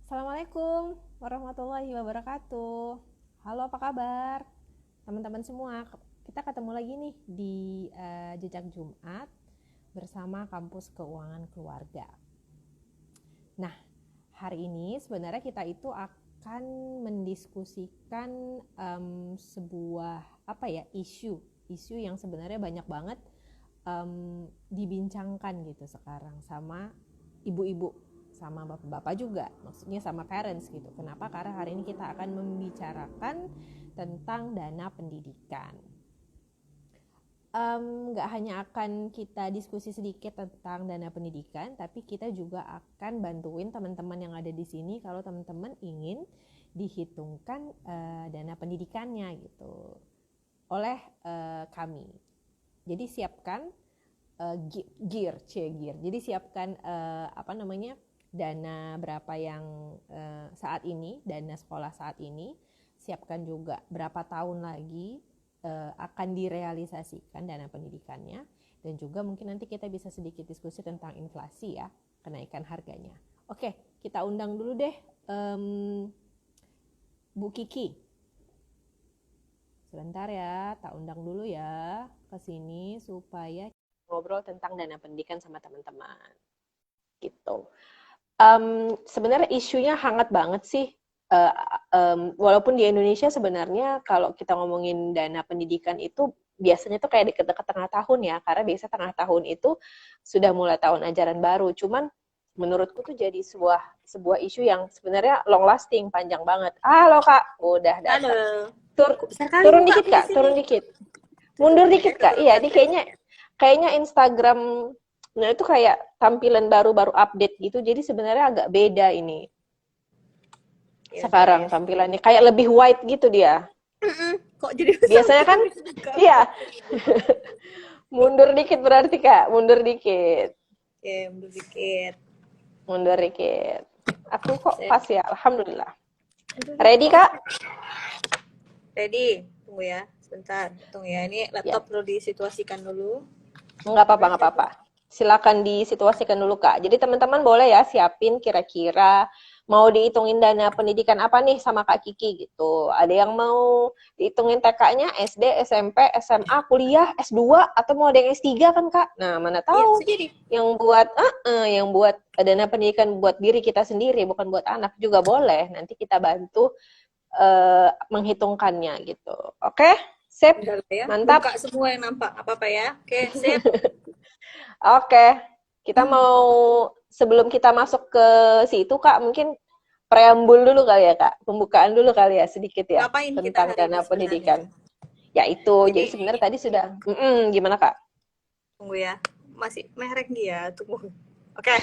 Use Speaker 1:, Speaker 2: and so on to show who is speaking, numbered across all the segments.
Speaker 1: Assalamualaikum warahmatullahi wabarakatuh. Halo, apa kabar teman-teman semua? Kita ketemu lagi nih di Jejak Jumat bersama Kampus Keuangan Keluarga. Nah, hari ini sebenarnya kita itu akan mendiskusikan sebuah isu yang sebenarnya banyak banget dibincangkan gitu sekarang sama ibu-ibu, sama bapak-bapak juga, maksudnya sama parents gitu. Kenapa? Karena hari ini kita akan membicarakan tentang dana pendidikan. Nggak hanya akan kita diskusi sedikit tentang dana pendidikan, tapi kita juga akan bantuin teman-teman yang ada di sini kalau teman-teman ingin dihitungkan dana pendidikannya gitu oleh kami. Jadi siapkan gear. Jadi siapkan dana berapa yang saat ini, dana sekolah saat ini. Siapkan juga berapa tahun lagi akan direalisasikan dana pendidikannya, dan juga mungkin nanti kita bisa sedikit diskusi tentang inflasi ya, kenaikan harganya. Oke, kita undang dulu deh Bu Kiki. Sebentar ya, tak undang dulu ya ke sini supaya ngobrol tentang dana pendidikan sama teman-teman. Gitu. Sebenarnya isunya hangat banget sih. Walaupun di Indonesia sebenarnya kalau kita ngomongin dana pendidikan itu biasanya tuh kayak deket-deket tengah tahun ya, karena biasa tengah tahun itu sudah mulai tahun ajaran baru. Cuman menurutku tuh jadi sebuah isu yang sebenarnya long lasting, panjang banget. Halo Kak, udah datang.
Speaker 2: Halo.
Speaker 1: Turun dikit Kak, turun dikit. Mundur dikit Kak. Iya, ini kayaknya Instagram itu kayak tampilan baru update gitu. Jadi sebenarnya agak beda ini. Sekarang tampilannya kayak lebih white gitu dia.
Speaker 2: Kok jadi
Speaker 1: biasanya kan iya. Mundur dikit berarti Kak, mundur dikit.
Speaker 2: Oke, mundur dikit.
Speaker 1: Mundur dikit. Aku kok pas ya, alhamdulillah. Ready Kak?
Speaker 2: Ready. Tunggu ya, sebentar. Tunggu ya, ini laptop perlu disituasikan dulu.
Speaker 1: Nggak apa-apa. Silakan disituasikan dulu Kak. Jadi teman-teman boleh ya siapin kira-kira mau dihitungin dana pendidikan apa nih sama Kak Kiki gitu. Ada yang mau dihitungin TK-nya SD, SMP, SMA, kuliah, S2, atau mau ada yang S3 kan Kak? Nah, mana tahu yang buat dana pendidikan buat diri kita sendiri, bukan buat anak juga boleh. Nanti kita bantu menghitungkannya gitu. Oke? Sip?
Speaker 2: Ya.
Speaker 1: Mantap.
Speaker 2: Buka semua yang nampak, apa-apa ya. Oke, sip.
Speaker 1: Oke, kita mau sebelum kita masuk ke situ Kak, mungkin preambul dulu kali ya Kak, pembukaan dulu kali ya sedikit ya.
Speaker 2: Ngapain
Speaker 1: tentang
Speaker 2: kita hari
Speaker 1: dana
Speaker 2: ini
Speaker 1: pendidikan.
Speaker 2: sebenarnya?
Speaker 1: Ya itu, jadi sebenarnya tadi sudah, gimana Kak?
Speaker 2: Tunggu ya, masih merek dia, tunggu. Oke.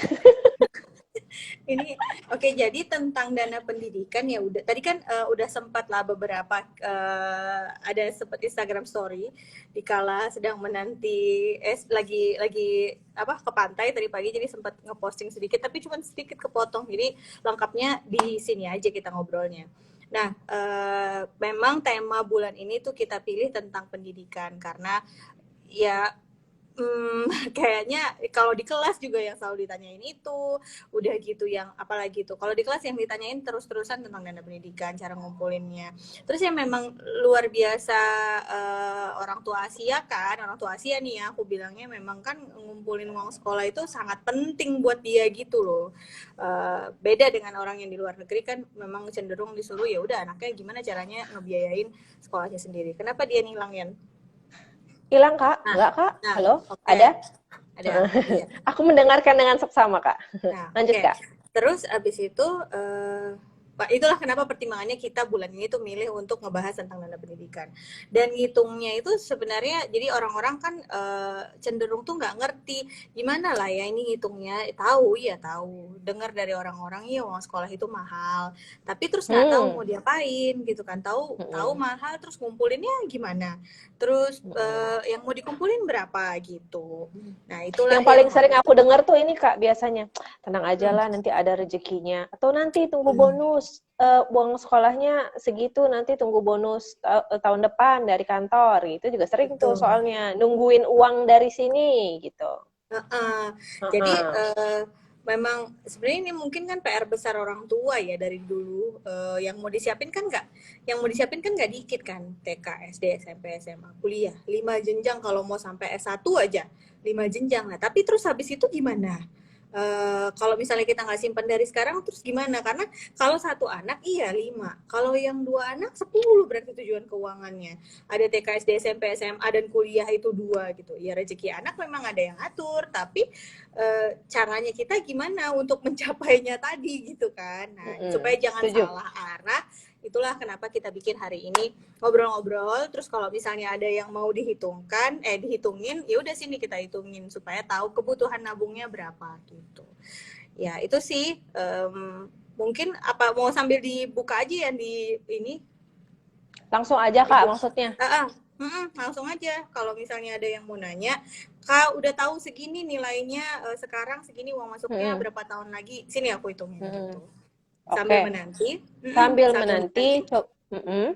Speaker 2: Ini oke, jadi tentang dana pendidikan ya udah tadi kan udah sempat lah beberapa ada sempat Instagram story dikala sedang menanti lagi apa ke pantai tadi pagi, jadi sempat ngeposting sedikit tapi cuma sedikit kepotong, jadi lengkapnya di sini aja kita ngobrolnya. Nah, memang tema bulan ini tuh kita pilih tentang pendidikan karena ya kayaknya kalau di kelas juga yang selalu ditanyain itu, udah gitu yang apalagi tuh. Kalau di kelas yang ditanyain terus-terusan tentang dana pendidikan, cara ngumpulinnya. Terus yang memang luar biasa orang tua Asia kan, orang tua Asia nih ya, aku bilangnya memang kan ngumpulin uang sekolah itu sangat penting buat dia gitu loh. Beda dengan orang yang di luar negeri kan memang cenderung disuruh ya udah anaknya gimana caranya ngebiayain sekolahnya sendiri. Kenapa dia nilangin?
Speaker 1: Hilang Kak? Enggak Kak? Halo?
Speaker 2: Okay.
Speaker 1: Ada? Aku mendengarkan dengan seksama Kak. Lanjut Kak.
Speaker 2: Terus abis itu itulah kenapa pertimbangannya kita bulan ini tuh milih untuk ngebahas tentang dana pendidikan. Dan ngitungnya itu sebenarnya jadi orang-orang kan cenderung tuh nggak ngerti gimana lah ya ini ngitungnya. Tahu ya tahu, dengar dari orang-orang ya uang sekolah itu mahal, tapi terus nggak tahu mau diapain gitu kan. Tahu mahal terus ngumpulinnya gimana, terus yang mau dikumpulin berapa gitu. Nah itulah
Speaker 1: yang paling sering aku dengar tuh ini Kak, biasanya tenang aja lah nanti ada rezekinya, atau nanti tunggu bonus uang sekolahnya segitu, nanti tunggu bonus tahun depan dari kantor gitu juga sering. Betul. Tuh soalnya nungguin uang dari sini gitu.
Speaker 2: Jadi memang sebenarnya ini mungkin kan PR besar orang tua ya dari dulu, yang mau disiapin kan nggak dikit kan, TK, SD, SMP, SMA, kuliah, 5 jenjang, kalau mau sampai S1 aja 5 jenjang. Nah tapi terus habis itu gimana? Kalau misalnya kita nggak simpan dari sekarang terus gimana? Karena kalau satu anak iya 5, kalau yang 2 anak 10 berarti tujuan keuangannya. Ada TK, SD, SMP, SMA dan kuliah itu 2 gitu. Ya rezeki anak memang ada yang atur, tapi caranya kita gimana untuk mencapainya tadi gitu kan. Nah, supaya jangan
Speaker 1: Setuju.
Speaker 2: salah arah, itulah kenapa kita bikin hari ini ngobrol-ngobrol. Terus kalau misalnya ada yang mau dihitungin, ya udah sini kita hitungin supaya tahu kebutuhan nabungnya berapa gitu. Ya itu sih, mungkin apa mau sambil dibuka aja ya di ini
Speaker 1: Langsung aja
Speaker 2: di
Speaker 1: Kak
Speaker 2: buku.
Speaker 1: maksudnya.
Speaker 2: Langsung aja kalau misalnya ada yang mau nanya, Kak udah tahu segini nilainya, sekarang segini uang masuknya
Speaker 1: Mm-mm.
Speaker 2: berapa tahun lagi, sini aku hitungin
Speaker 1: Mm-mm.
Speaker 2: gitu. Sambil
Speaker 1: Oke.
Speaker 2: menanti,
Speaker 1: Sambil
Speaker 2: sambil menanti,
Speaker 1: menanti, mm-mm.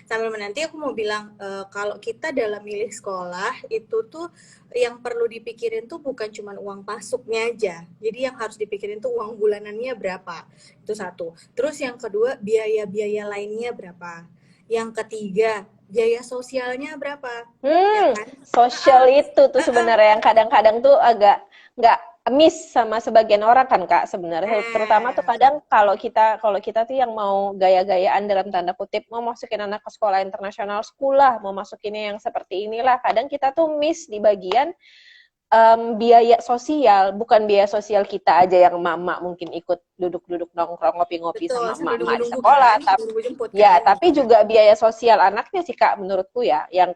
Speaker 2: sambil menanti aku mau bilang, kalau kita dalam milih sekolah itu tuh yang perlu dipikirin tuh bukan cuma uang masuknya aja. Jadi yang harus dipikirin tuh uang bulanannya berapa. Itu satu. Terus yang kedua biaya-biaya lainnya berapa. Yang ketiga biaya sosialnya berapa. Ya kan?
Speaker 1: Sosial itu tuh sebenarnya yang kadang-kadang tuh agak nggak miss sama sebagian orang kan Kak sebenarnya. Terutama tuh
Speaker 2: Nah,
Speaker 1: kadang kalau kita tuh yang mau gaya-gayaan dalam tanda kutip mau masukin anak ke sekolah internasional sekolah, mau masukinnya yang seperti inilah. Kadang kita tuh miss di bagian biaya sosial, bukan biaya sosial kita aja yang emak-emak mungkin ikut duduk-duduk nongkrong ngopi-ngopi
Speaker 2: betul
Speaker 1: sama
Speaker 2: sambil
Speaker 1: emak-emak di
Speaker 2: nunggu-nunggu
Speaker 1: sekolah,
Speaker 2: kan,
Speaker 1: tapi
Speaker 2: nunggu jemput
Speaker 1: ya,
Speaker 2: kan
Speaker 1: tapi
Speaker 2: gitu kan.
Speaker 1: juga biaya sosial anaknya sih Kak menurutku ya, yang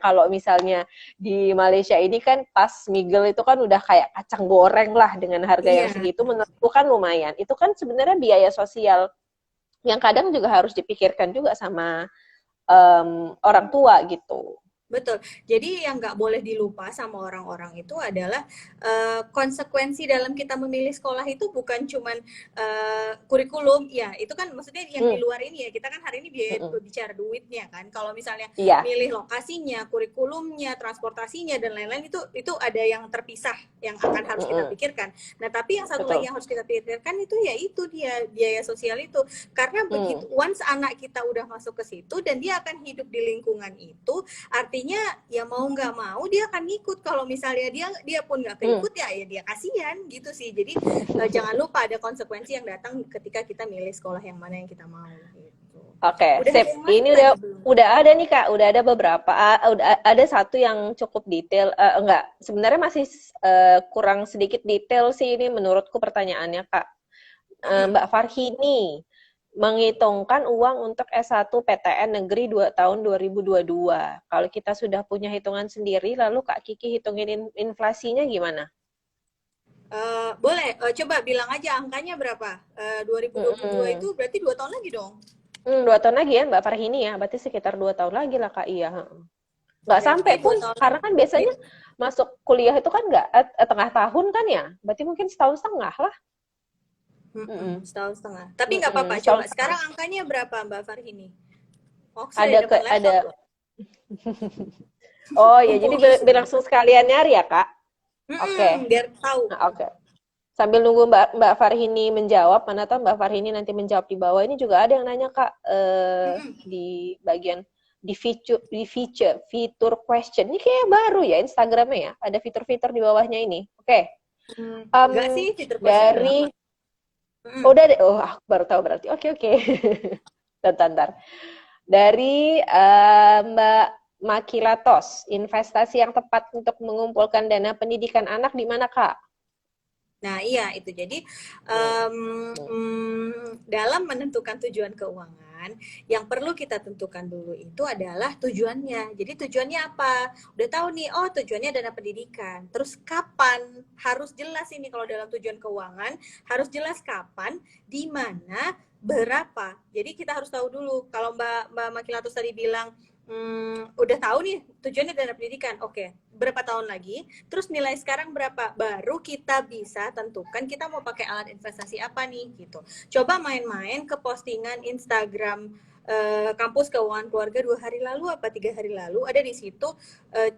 Speaker 1: kalau misalnya di Malaysia ini kan pas migel itu kan udah kayak kacang goreng lah dengan harga yang
Speaker 2: Iya,
Speaker 1: segitu menurutku kan lumayan. Itu kan sebenarnya biaya sosial yang kadang juga harus dipikirkan juga sama orang tua gitu.
Speaker 2: betul. Jadi yang nggak boleh dilupa sama orang-orang itu adalah, konsekuensi dalam kita memilih sekolah itu bukan cuman kurikulum, ya itu kan maksudnya yang di
Speaker 1: Hmm,
Speaker 2: luar ini ya, kita kan hari ini
Speaker 1: hmm,
Speaker 2: bicara duitnya kan. Kalau misalnya
Speaker 1: iya,
Speaker 2: milih lokasinya, kurikulumnya, transportasinya dan lain-lain itu ada yang terpisah yang akan harus kita
Speaker 1: hmm,
Speaker 2: pikirkan. Nah tapi yang satu lagi
Speaker 1: betul.
Speaker 2: yang harus kita pikirkan itu ya itu dia biaya sosial itu. Karena
Speaker 1: Hmm.
Speaker 2: begitu once anak kita udah masuk ke situ dan dia akan hidup di lingkungan itu, artinya ya mau nggak mau dia akan ngikut. Kalau misalnya dia pun nggak
Speaker 1: Hmm.
Speaker 2: keikut ya dia kasihan gitu sih. Jadi jangan lupa ada konsekuensi yang datang ketika kita milih sekolah yang mana yang kita mau gitu.
Speaker 1: Oke,
Speaker 2: Udah ada
Speaker 1: sip.
Speaker 2: yang lain
Speaker 1: Ini
Speaker 2: tadi belum?
Speaker 1: udah ada nih Kak, udah ada beberapa. Ada satu yang cukup detail. Enggak, sebenarnya masih kurang sedikit detail sih ini menurutku pertanyaannya Kak. Mbak Farhini menghitungkan uang untuk S1 PTN Negeri 2 tahun 2022. Kalau kita sudah punya hitungan sendiri, lalu Kak Kiki hitungin inflasinya gimana?
Speaker 2: Boleh, coba bilang aja angkanya berapa. 2022
Speaker 1: Mm-mm.
Speaker 2: itu berarti 2 tahun lagi dong.
Speaker 1: 2 tahun lagi ya Mbak Farhini ya, berarti sekitar 2 tahun lagi lah Kak, iya. Nggak
Speaker 2: Berarti
Speaker 1: sampai
Speaker 2: dua
Speaker 1: pun,
Speaker 2: tahun
Speaker 1: karena kan biasanya
Speaker 2: di-
Speaker 1: masuk kuliah itu kan nggak tengah tahun kan ya, berarti mungkin setahun setengah lah. Mm-mm.
Speaker 2: setahun setengah. Tapi nggak
Speaker 1: Mm-mm,
Speaker 2: apa-apa.
Speaker 1: setahun
Speaker 2: Coba
Speaker 1: setengah.
Speaker 2: sekarang angkanya berapa Mbak Farhini? Oh, sudah di
Speaker 1: Ada
Speaker 2: depan laptop
Speaker 1: ada.
Speaker 2: loh.
Speaker 1: Oh ya, jadi
Speaker 2: Mumpuni ini.
Speaker 1: langsung sekalian nyari ya Kak. Oke.
Speaker 2: Biar tahu.
Speaker 1: Nah, oke. Sambil nunggu Mbak Farhini menjawab, mana tahu Mbak Farhini nanti menjawab di bawah. Ini juga ada yang nanya Kak, di bagian fitur question. Ini kayak baru ya Instagramnya ya. Ada fitur-fitur di bawahnya ini. Oke.
Speaker 2: Enggak sih,
Speaker 1: Em,
Speaker 2: fitur question udah lama.
Speaker 1: dari udah deh. Oh, aku baru tahu berarti. Oke, oke. Bentar. Dari Mbak Makilatos, investasi yang tepat untuk mengumpulkan dana pendidikan anak di mana, Kak?
Speaker 2: Nah, iya itu. Jadi dalam menentukan tujuan keuangan, yang perlu kita tentukan dulu itu adalah tujuannya. Jadi tujuannya apa? Udah tahu nih, oh tujuannya dana pendidikan. Terus kapan? Harus jelas ini kalau dalam tujuan keuangan, harus jelas kapan, di mana, berapa. Jadi kita harus tahu dulu. Kalau Mbak Makilatus tadi bilang, udah tahu nih tujuannya dana pendidikan. Oke, berapa tahun lagi? Terus nilai sekarang berapa? Baru kita bisa tentukan kita mau pakai alat investasi apa nih gitu. Coba main-main ke postingan Instagram kampus keuangan keluarga 2 hari lalu apa 3 hari lalu, ada di situ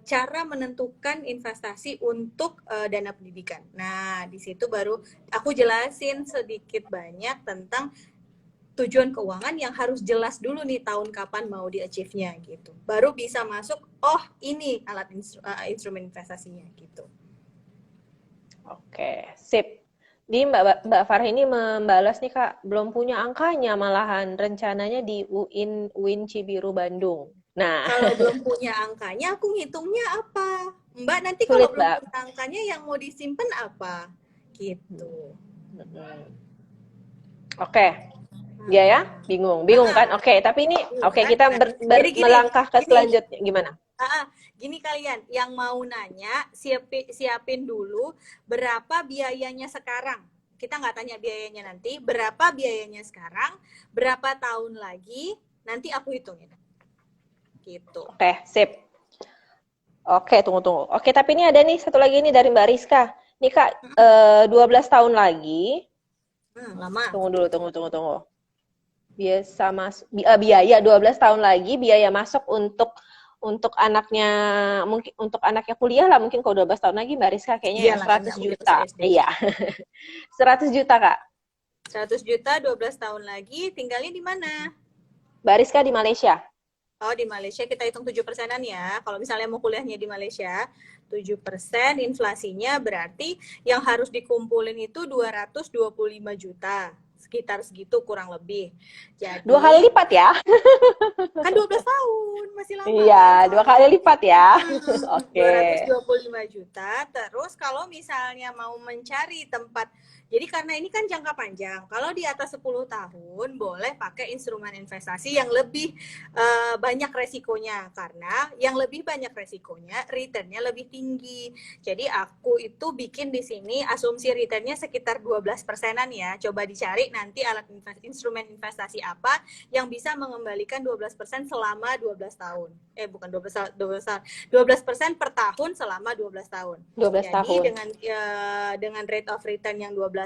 Speaker 2: cara menentukan investasi untuk dana pendidikan. Nah, di situ baru aku jelasin sedikit banyak tentang tujuan keuangan yang harus jelas dulu nih tahun kapan mau di-achieve-nya gitu. Baru bisa masuk, oh ini alat instrumen investasinya gitu.
Speaker 1: Oke, sip. Di Mbak Farah ini membalas nih Kak, belum punya angkanya malahan rencananya di UIN Cibiru Bandung. Nah,
Speaker 2: Kalau belum punya angkanya, aku ngitungnya apa? Mbak nanti kalau
Speaker 1: sulit
Speaker 2: belum
Speaker 1: Mbak.
Speaker 2: punya angkanya yang mau disimpan apa? Gitu.
Speaker 1: Oke, dia ya bingung kan? Oke, tapi ini oke
Speaker 2: Kan?
Speaker 1: kita
Speaker 2: Nah, jadi gini,
Speaker 1: melangkah ke
Speaker 2: gini,
Speaker 1: selanjutnya gimana?
Speaker 2: gini kalian yang mau nanya siapin dulu berapa biayanya sekarang. Kita nggak tanya biayanya nanti, berapa biayanya sekarang, berapa tahun lagi, nanti aku hitungin. Gitu.
Speaker 1: Oke, sip. Oke, tunggu. Oke, tapi ini ada nih satu lagi nih dari Mbak Rizka. Nih Kak, 12 tahun lagi.
Speaker 2: Lama.
Speaker 1: Tunggu. Biaya 12 tahun lagi biaya masuk untuk anaknya, mungkin untuk anaknya kuliah lah, mungkin kalau 12 tahun lagi Mbak Rizka kayaknya ya
Speaker 2: Iyalah, kan
Speaker 1: 100
Speaker 2: nggak mungkin masuk
Speaker 1: juta.
Speaker 2: SD.
Speaker 1: Iya. 100 juta Kak.
Speaker 2: 100 juta 12 tahun lagi, tinggalnya di mana?
Speaker 1: Mbak Rizka di Malaysia.
Speaker 2: Oh, di Malaysia kita hitung 7%-an ya. Kalau misalnya mau kuliahnya di Malaysia, 7% inflasinya berarti yang harus dikumpulin itu 225 juta. Sekitar segitu kurang lebih. Jadi,
Speaker 1: 2 kali lipat ya?
Speaker 2: kan 12 tahun, masih lama
Speaker 1: Iya,
Speaker 2: kan?
Speaker 1: 2 kali lipat ya. Oke.
Speaker 2: 225 juta. Terus kalau misalnya mau mencari tempat, jadi karena ini kan jangka panjang. Kalau di atas 10 tahun boleh pakai instrumen investasi yang lebih banyak resikonya, karena yang lebih banyak resikonya returnnya lebih tinggi. Jadi aku itu bikin di sini asumsi returnnya sekitar 12%-an ya. Coba dicari nanti alat instrumen investasi apa yang bisa mengembalikan 12% selama 12 tahun. Bukan 12 tahun. 12% per tahun selama 12 tahun.
Speaker 1: 12
Speaker 2: Jadi
Speaker 1: tahun.
Speaker 2: dengan rate of return yang 12%,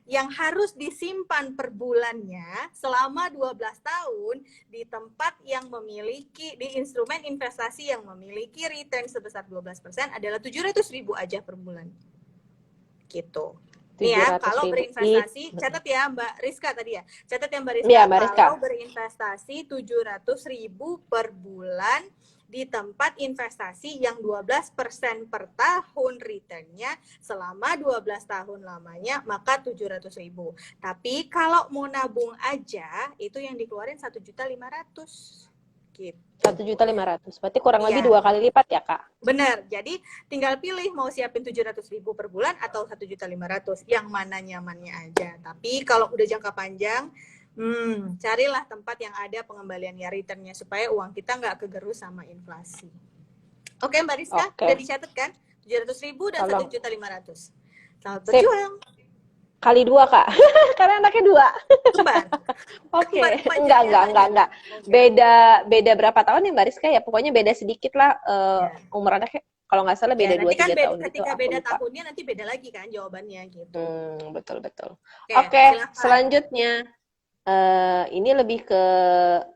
Speaker 2: yang harus disimpan per bulannya selama 12 tahun di tempat yang memiliki, di instrumen investasi yang memiliki return sebesar 12% adalah 700.000 aja per bulan. Gitu. Nih ya, kalau berinvestasi, catat ya Mbak Rizka tadi ya. Catat ya Mbak Rizka,
Speaker 1: ya, Mbak Rizka.
Speaker 2: Kalau berinvestasi 700.000 per bulan di tempat investasi yang 12% per tahun returnnya selama 12 tahun lamanya, maka 700.000. Tapi kalau mau nabung aja, itu yang dikeluarin 1.500.000. Gitu.
Speaker 1: 1.500.000. Berarti kurang lebih 2 kali lipat ya, Kak?
Speaker 2: Benar. Jadi tinggal pilih mau siapin 700.000 per bulan atau 1.500.000, yang mana nyamannya aja. Tapi kalau udah jangka panjang, carilah tempat yang ada pengembaliannya, returnnya, supaya uang kita nggak kegerus sama inflasi. Oke, Mbak Rizka, udah dicatat kan? 700.000 dan 1.500.000. Selamat berjuang.
Speaker 1: Kali 2, Kak. Karena anaknya 2.
Speaker 2: Kembar.
Speaker 1: Oke. Enggak. Beda berapa tahun ya Mbak Rizka ya? Pokoknya beda sedikit lah umur anaknya. Kalau nggak salah beda 2-3
Speaker 2: kan
Speaker 1: tahun
Speaker 2: ketika
Speaker 1: gitu.
Speaker 2: Beda tahunnya nanti beda lagi kan jawabannya gitu.
Speaker 1: Betul. Oke, selanjutnya. Ini lebih ke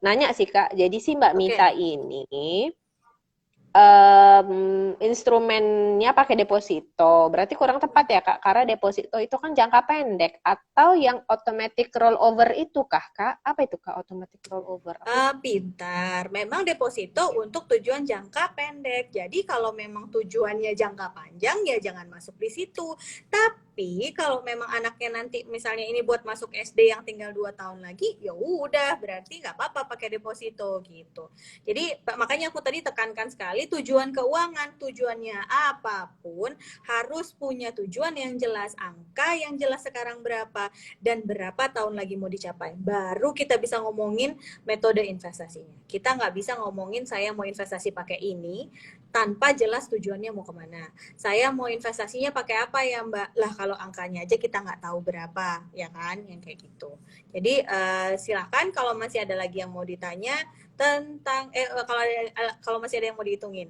Speaker 1: nanya sih Kak. Jadi sih Mbak Mita ini instrumennya pakai deposito. Berarti kurang tepat ya Kak, karena deposito itu kan jangka pendek. Atau yang automatic rollover itu kah Kak? Apa itu Kak automatic rollover?
Speaker 2: Pintar. Memang deposito untuk tujuan jangka pendek. Jadi kalau memang tujuannya jangka panjang ya jangan masuk di situ. Tapi kalau memang anaknya nanti misalnya ini buat masuk SD yang tinggal 2 tahun lagi, ya udah berarti nggak apa-apa pakai deposito gitu. Jadi makanya aku tadi tekankan sekali, tujuan keuangan, tujuannya apapun harus punya tujuan yang jelas, angka yang jelas sekarang berapa dan berapa tahun lagi mau dicapai. Baru kita bisa ngomongin metode investasinya. Kita nggak bisa ngomongin saya mau investasi pakai ini tanpa jelas tujuannya mau kemana. Saya mau investasinya pakai apa ya Mbak? Lah kalau angkanya aja kita nggak tahu berapa, ya kan? Yang kayak gitu. Jadi silakan kalau masih ada lagi yang mau ditanya tentang kalau masih ada yang mau dihitungin.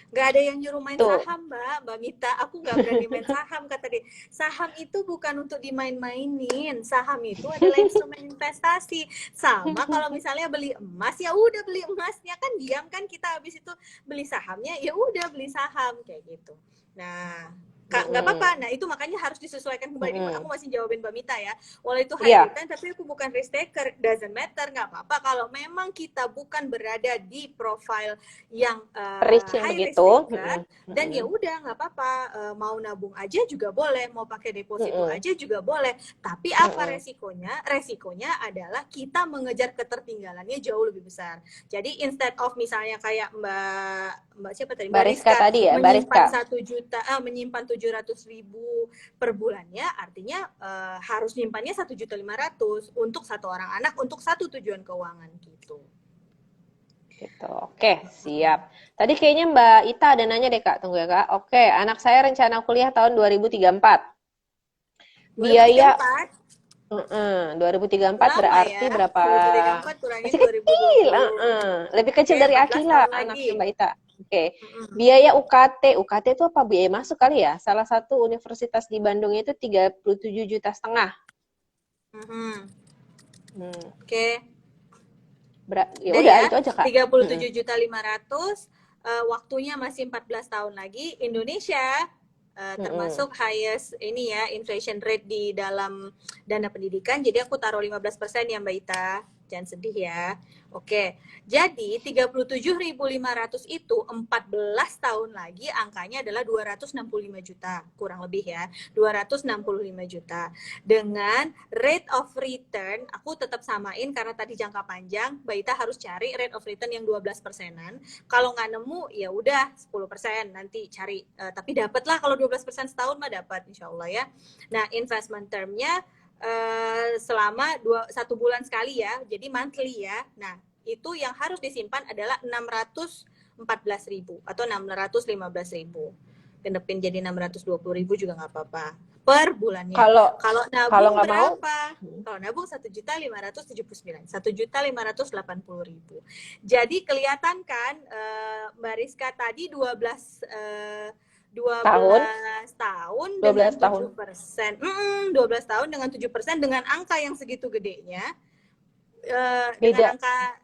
Speaker 2: Nggak ada yang nyuruh main
Speaker 1: Tuh.
Speaker 2: saham, Mbak Mita. Aku nggak berani main saham, kata dia. Saham itu bukan untuk dimain-mainin. Saham itu adalah instrumen investasi. Sama kalau misalnya beli emas, ya udah beli emasnya, kan diam kan kita habis itu beli sahamnya, ya udah beli saham kayak gitu. Nah, Kak, nggak apa-apa. Nah, itu makanya harus disesuaikan kembali. Aku masih jawabin Mbak Mita ya. Walau itu high
Speaker 1: Iya,
Speaker 2: return, tapi aku bukan risk taker. Doesn't matter, nggak apa-apa. Kalau memang kita bukan berada di profile yang
Speaker 1: risk yang
Speaker 2: high risk
Speaker 1: begitu.
Speaker 2: taker, dan ya udah nggak apa-apa. Mau nabung aja juga boleh, mau pakai deposito aja juga boleh. Tapi apa resikonya? Resikonya adalah kita mengejar ketertinggalannya jauh lebih besar. Jadi instead of misalnya kayak Mbak siapa tadi? Mbak
Speaker 1: Bariska
Speaker 2: Rizka
Speaker 1: tadi ya,
Speaker 2: menyimpan
Speaker 1: Bariska.
Speaker 2: 1 juta, menyimpan 700.000 per bulannya, artinya harus nyimpannya 1.500.000 untuk satu orang anak, untuk satu tujuan keuangan gitu.
Speaker 1: Gitu. Oke, siap. Tadi kayaknya Mbak Ita ada nanya deh Kak, tunggu ya Kak. Oke, anak saya rencana kuliah tahun 2034. Biaya
Speaker 2: 2034
Speaker 1: 2034
Speaker 2: lama
Speaker 1: berarti
Speaker 2: ya.
Speaker 1: berapa?
Speaker 2: 2034 kurangin
Speaker 1: Masih kecil.
Speaker 2: 2020.
Speaker 1: Lebih
Speaker 2: Oke,
Speaker 1: kecil dari
Speaker 2: 14
Speaker 1: Akila,
Speaker 2: tahun lagi.
Speaker 1: anaknya Mbak Ita. Oke.
Speaker 2: Mm-mm.
Speaker 1: Biaya UKT. UKT itu apa? Biaya masuk kali ya? Salah satu universitas di Bandung itu 37,5 juta.
Speaker 2: Mm-mm.
Speaker 1: Hmm.
Speaker 2: Oke.
Speaker 1: Ya
Speaker 2: Udah
Speaker 1: udah
Speaker 2: ya,
Speaker 1: itu aja Kak.
Speaker 2: 37.500.000, waktunya masih 14 tahun lagi. Indonesia termasuk highest ini ya, inflation rate di dalam dana pendidikan. Jadi aku taruh 15% ya Mbak Ita. Jangan sedih ya. Oke. Jadi 37.500 itu 14 tahun lagi angkanya adalah 265 juta, kurang lebih ya. 265 juta. Dengan rate of return, aku tetap samain karena tadi jangka panjang, Mbak Ita harus cari rate of return yang 12%-an. Kalau nggak nemu, ya udah 10%, nanti cari. Tapi dapatlah kalau 12% setahun mah dapat, insya Allah ya. Nah, investment termnya selama 1 bulan sekali ya, jadi monthly ya. Nah, itu yang harus disimpan adalah 614.000 atau 615.000. Genepin jadi 620.000 juga nggak apa-apa per bulannya.
Speaker 1: Kalau
Speaker 2: Kalau
Speaker 1: kalau
Speaker 2: nabung
Speaker 1: nggak mau,
Speaker 2: berapa? Kalau nabung 1.579, 1.580.000. Jadi kelihatan kan Mbak Rizka tadi 12
Speaker 1: tahun,
Speaker 2: tahun
Speaker 1: 12
Speaker 2: dengan
Speaker 1: tahun.
Speaker 2: 7%. 12 tahun dengan 7% dengan angka yang segitu gedenya. Dengan
Speaker 1: Beda.
Speaker 2: angka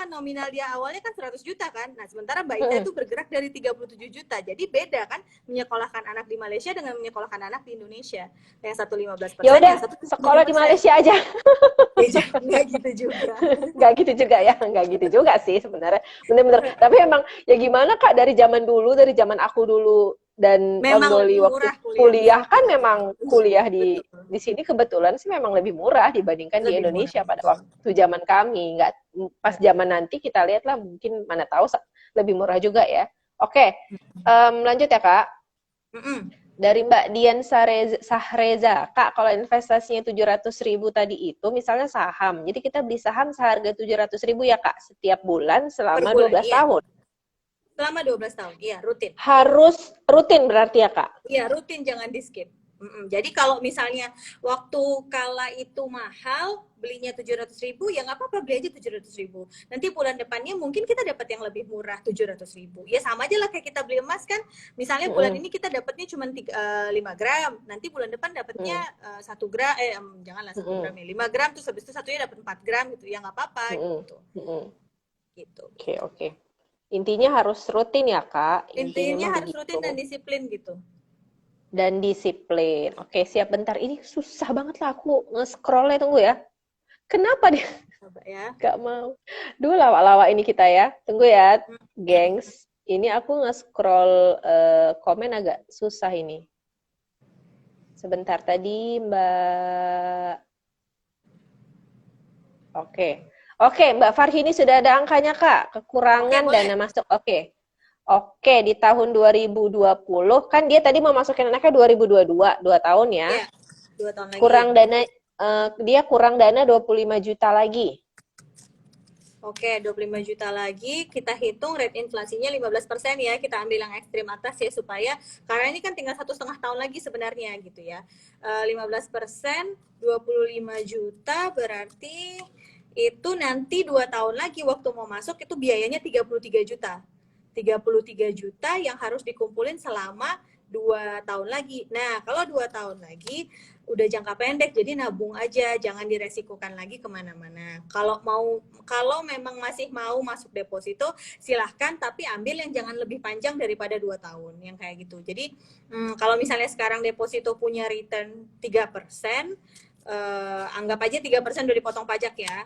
Speaker 2: nominal dia awalnya kan 100 juta kan. Nah, sementara Mbak Ita itu bergerak dari 37 juta. Jadi beda kan menyekolahkan anak di Malaysia dengan menyekolahkan anak di Indonesia. Yang satu 15%,
Speaker 1: Ya udah,
Speaker 2: yang satu
Speaker 1: sekolah di
Speaker 2: 7%.
Speaker 1: Malaysia aja.
Speaker 2: Nggak gitu juga.
Speaker 1: Nggak gitu juga ya, nggak gitu juga sih sebenarnya. Bener-bener. Tapi emang ya gimana Kak, dari zaman dulu, dari zaman aku dulu dan Bang
Speaker 2: Memang
Speaker 1: Doli
Speaker 2: lebih
Speaker 1: waktu
Speaker 2: murah
Speaker 1: kuliah
Speaker 2: kuliahnya.
Speaker 1: kan memang kuliah di
Speaker 2: Betul.
Speaker 1: sini kebetulan sih memang lebih murah dibandingkan di
Speaker 2: Lebih murah,
Speaker 1: Indonesia pada
Speaker 2: betul.
Speaker 1: waktu zaman kami. Nggak pas zaman nanti kita lihatlah mungkin mana tahu lebih murah juga ya. Oke, lanjut ya Kak. Dari Mbak Dian Sahreza, Kak, kalau investasinya 700.000 tadi itu misalnya saham. Jadi kita beli saham seharga 700.000 ya Kak, setiap bulan
Speaker 2: Per
Speaker 1: selama
Speaker 2: bulan,
Speaker 1: 12
Speaker 2: iya.
Speaker 1: tahun.
Speaker 2: Selama 12 tahun, iya, rutin.
Speaker 1: Harus rutin berarti ya Kak?
Speaker 2: Iya, rutin, jangan di skip. Jadi kalau misalnya waktu kala itu mahal, belinya 700.000, ya nggak apa-apa, beli aja 700.000. Nanti bulan depannya mungkin kita dapat yang lebih murah 700.000. Ya sama aja lah kayak kita beli emas kan. Misalnya bulan ini kita dapatnya cuma 5 gram, nanti bulan depan dapatnya 1 gram, janganlah 1 gram ya, 5 gram, terus habis itu satunya dapat 4 gram gitu. Ya nggak apa-apa gitu. Gitu.
Speaker 1: Oke. Intinya harus rutin ya Kak.
Speaker 2: Intinya
Speaker 1: mah
Speaker 2: harus rutin
Speaker 1: begitu.
Speaker 2: dan disiplin gitu.
Speaker 1: Dan disiplin. Oke, siap, bentar. Ini susah banget lah aku nge-scrollnya, tunggu ya. Kenapa dia
Speaker 2: Coba ya.
Speaker 1: gak mau? Dulu lawak-lawak ini kita ya. Tunggu ya, gengs. Ini aku nge-scroll komen agak susah ini. Sebentar tadi Mbak. Oke, Mbak Farhini sudah ada angkanya Kak. Kekurangan
Speaker 2: Oke,
Speaker 1: dana masuk. Oke, di tahun 2020 kan dia tadi mau masukin anaknya 2022, 2 tahun ya.
Speaker 2: Iya, 2 tahun lagi.
Speaker 1: Dia kurang dana 25 juta lagi.
Speaker 2: Oke, 25 juta lagi, kita hitung rate inflasinya 15% ya, kita ambil yang ekstrim atas ya, supaya, karena ini kan tinggal 1,5 tahun lagi sebenarnya gitu ya. 15%, 25 juta berarti itu nanti 2 tahun lagi waktu mau masuk itu biayanya 33 juta. 33 juta yang harus dikumpulin selama 2 tahun lagi. Nah, kalau 2 tahun lagi udah jangka pendek, jadi nabung aja, jangan diresikukan lagi kemana-mana. Kalau memang masih mau masuk deposito, silahkan, tapi ambil yang jangan lebih panjang daripada 2 tahun, yang kayak gitu. Jadi, kalau misalnya sekarang deposito punya return 3%, anggap aja 3% udah dipotong pajak ya.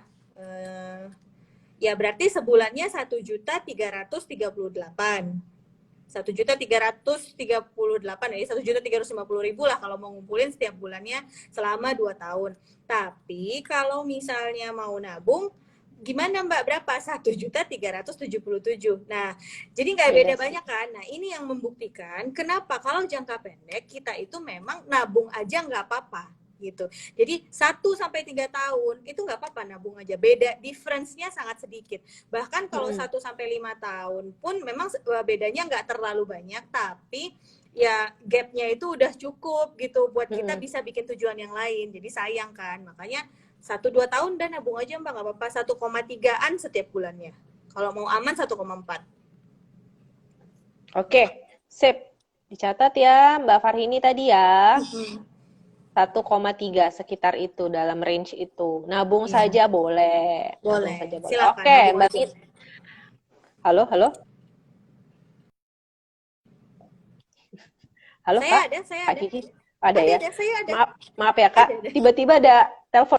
Speaker 2: Ya berarti sebulannya 1.338.000. 1.338, ya 1.350.000 lah kalau mau ngumpulin setiap bulannya selama 2 tahun. Tapi kalau misalnya mau nabung, gimana Mbak, berapa? 1.377. Nah, jadi nggak beda banyak kan. Nah, ini yang membuktikan kenapa kalau jangka pendek kita itu memang nabung aja nggak apa-apa gitu. Jadi 1-3 tahun itu nggak apa-apa nabung aja. Beda, difference-nya sangat sedikit. Bahkan kalau 1-5 tahun pun memang bedanya nggak terlalu banyak, tapi ya gap-nya itu udah cukup gitu buat kita bisa bikin tujuan yang lain. Jadi sayang kan, makanya 1-2 tahun dan nabung aja Mbak, nggak apa-apa. 1,3-an setiap bulannya. Kalau mau aman 1,4.
Speaker 1: Oke, sip. Dicatat ya Mbak Farhini tadi ya. 1,3 sekitar itu, dalam range itu. Nabung saja boleh.
Speaker 2: Boleh.
Speaker 1: Nabung saja boleh.
Speaker 2: Silakan,
Speaker 1: oke, Mbak Mit. Halo, halo. Halo,
Speaker 2: saya
Speaker 1: Kak.
Speaker 2: ada, saya
Speaker 1: Kak
Speaker 2: ada.
Speaker 1: Kiki. Ada ya?
Speaker 2: Saya ada.
Speaker 1: Maaf ya, Kak. Tiba-tiba ada telepon.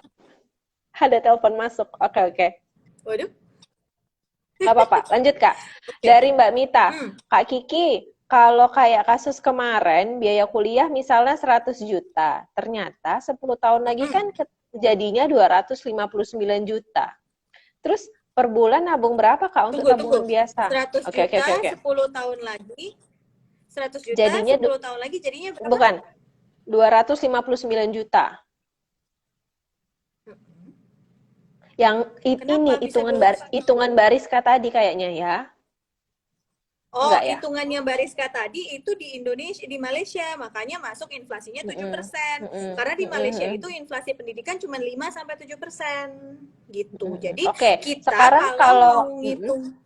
Speaker 1: Ada telepon masuk. Oke.
Speaker 2: Waduh.
Speaker 1: Gak apa-apa. Lanjut, Kak. Dari Mbak Mita. Kak Kiki, kalau kayak kasus kemarin, biaya kuliah misalnya 100 juta. Ternyata 10 tahun lagi kan jadinya 259 juta. Terus per bulan nabung berapa, Kak, untuk tabungan biasa?
Speaker 2: 100 juta 10 tahun lagi. 100 juta
Speaker 1: jadinya
Speaker 2: 10 tahun lagi jadinya berapa?
Speaker 1: Bukan. 259 juta. Yang ini hitungan Bariska tadi kayaknya ya.
Speaker 2: Oh,
Speaker 1: enggak ya?
Speaker 2: Hitungannya Bariska tadi itu di Indonesia, di Malaysia, makanya masuk inflasinya 7%. Karena di Malaysia itu inflasi pendidikan cuma 5-7% gitu. Jadi kita
Speaker 1: sekarang
Speaker 2: kalau mau ngitung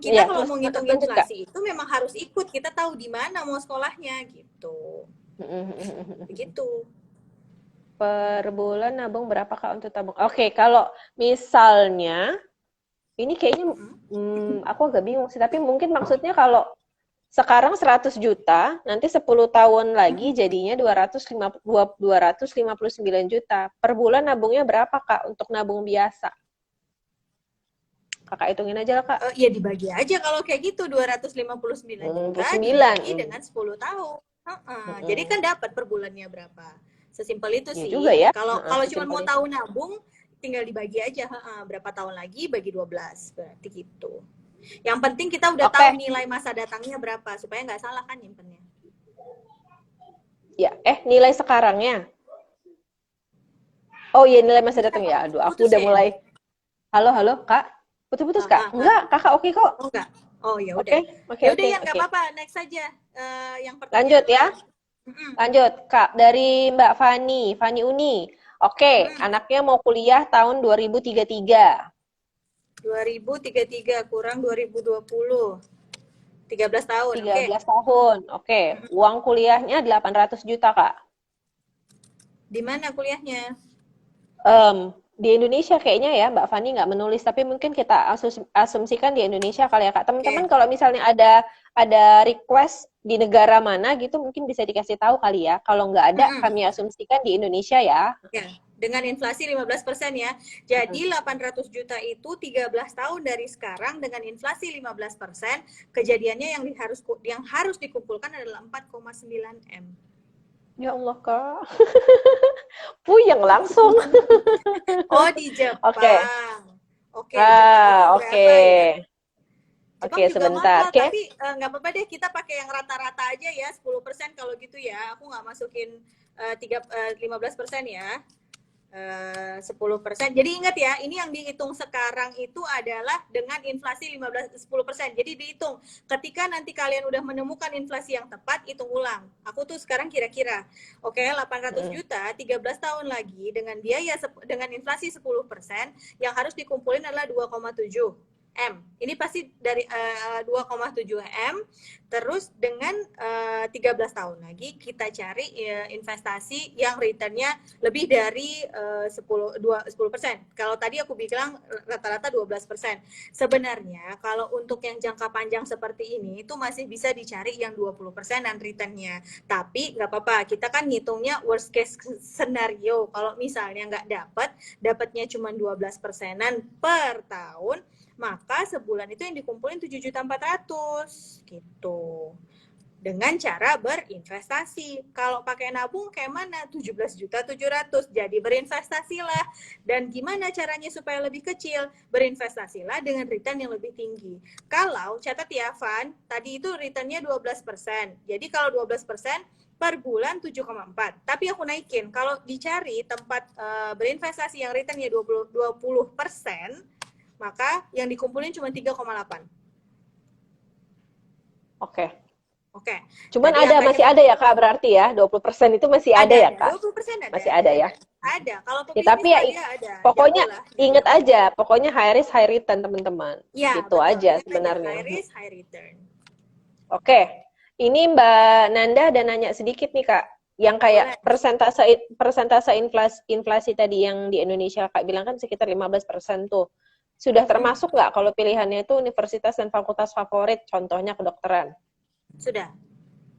Speaker 2: kalau mau ngitung
Speaker 1: lanjut,
Speaker 2: inflasi itu memang harus ikut, kita tahu di mana mau sekolahnya gitu. Begitu.
Speaker 1: Per bulan nabung berapa, Kak, untuk tabung? Oke, kalau misalnya ini kayaknya aku agak bingung sih, tapi mungkin maksudnya kalau sekarang 100 juta, nanti 10 tahun lagi jadinya 259 juta. Per bulan nabungnya berapa, Kak, untuk nabung biasa? Kakak hitungin aja lah, Kak.
Speaker 2: Ya dibagi aja kalau kayak gitu, 259 juta dibagi dengan 10 tahun. Jadi kan dapat per bulannya berapa. Sesimpel itu sih.
Speaker 1: Juga ya.
Speaker 2: Kalau cuma mau tahu nabung, tinggal dibagi aja berapa tahun lagi bagi 12, berarti gitu. Yang penting kita udah tahu nilai masa datangnya berapa supaya nggak salah kan nyimpennya.
Speaker 1: Ya, nilai sekarangnya. Oh iya, nilai masa datang ya. Aduh, aku udah mulai. Halo, Kak. Putus-putus, Kak? Enggak, Kakak oke kok.
Speaker 2: Oh enggak. Oh ya udah. Ya udah ya nggak apa-apa, next saja. Yang pertama.
Speaker 1: Lanjut ya. Lanjut, Kak, dari Mbak Fani Uni. Oke, anaknya mau kuliah tahun 2033.
Speaker 2: 2033 kurang 2020. 13 tahun.
Speaker 1: 13 tahun. Oke. Uang kuliahnya 800 juta, Kak.
Speaker 2: Di mana kuliahnya?
Speaker 1: Di Indonesia kayaknya ya, Mbak Fani nggak menulis, tapi mungkin kita asumsikan di Indonesia kali ya, Kak. Teman-teman kalau misalnya ada request di negara mana gitu, mungkin bisa dikasih tahu kali ya. Kalau nggak ada, kami asumsikan di Indonesia ya.
Speaker 2: Dengan inflasi 15% ya. Jadi 800 juta itu 13 tahun dari sekarang dengan inflasi 15%, kejadiannya yang harus dikumpulkan adalah 4,9 M.
Speaker 1: Ya Allah, Kak. Puyeng langsung.
Speaker 2: Oh, di Jepang.
Speaker 1: Oke. Oke,
Speaker 2: Mahal,
Speaker 1: sebentar.
Speaker 2: tapi nggak apa-apa deh, kita pakai yang rata-rata aja ya, 10% kalau gitu ya. Aku nggak masukin 15% ya. 10%. Jadi ingat ya, ini yang dihitung sekarang itu adalah dengan inflasi 10%. Jadi dihitung ketika nanti kalian udah menemukan inflasi yang tepat, hitung ulang. Aku tuh sekarang kira-kira 800 juta 13 tahun lagi dengan biaya dengan inflasi 10%, yang harus dikumpulin adalah 2,7. M. Ini pasti dari 2,7 M. Terus dengan 13 tahun lagi kita cari investasi yang returnnya lebih dari 10%. Kalau tadi aku bilang rata-rata 12%. Sebenarnya kalau untuk yang jangka panjang seperti ini itu masih bisa dicari yang 20%-an returnnya. Tapi nggak apa-apa, kita kan ngitungnya worst case scenario. Kalau misalnya nggak dapatnya cuma 12%-an per tahun, maka sebulan itu yang dikumpulin 7.400.000 gitu. Dengan cara berinvestasi. Kalau pakai nabung kayak mana? 17.700.000. Jadi berinvestasilah. Dan gimana caranya supaya lebih kecil? Berinvestasilah dengan return yang lebih tinggi. Kalau, catat ya Van, tadi itu returnnya 12%. Jadi kalau 12% per bulan 7,4. Tapi aku naikin. Kalau dicari tempat berinvestasi yang returnnya 20%, maka yang dikumpulin cuma 3,8.
Speaker 1: Oke.
Speaker 2: Oke.
Speaker 1: Cuman
Speaker 2: Jadi
Speaker 1: masih ada ya Kak, berarti ya 20% itu masih ada ya Kak?
Speaker 2: 20% ada.
Speaker 1: Masih ada ya?
Speaker 2: Ada. Kalau
Speaker 1: Ya,
Speaker 2: pebisnis
Speaker 1: tapi ya
Speaker 2: ada.
Speaker 1: pokoknya
Speaker 2: Jagolah.
Speaker 1: inget aja, pokoknya high risk high return teman-teman.
Speaker 2: Ya,
Speaker 1: Gitu
Speaker 2: betul.
Speaker 1: aja
Speaker 2: Ingat
Speaker 1: sebenarnya.
Speaker 2: High risk, high return.
Speaker 1: Oke. Ini Mbak Nanda ada nanya sedikit nih Kak. Yang kayak
Speaker 2: Boleh.
Speaker 1: persentase inflasi tadi yang di Indonesia Kak bilang kan sekitar 15% tuh. Sudah termasuk nggak kalau pilihannya itu universitas dan fakultas favorit, contohnya kedokteran?
Speaker 2: Sudah.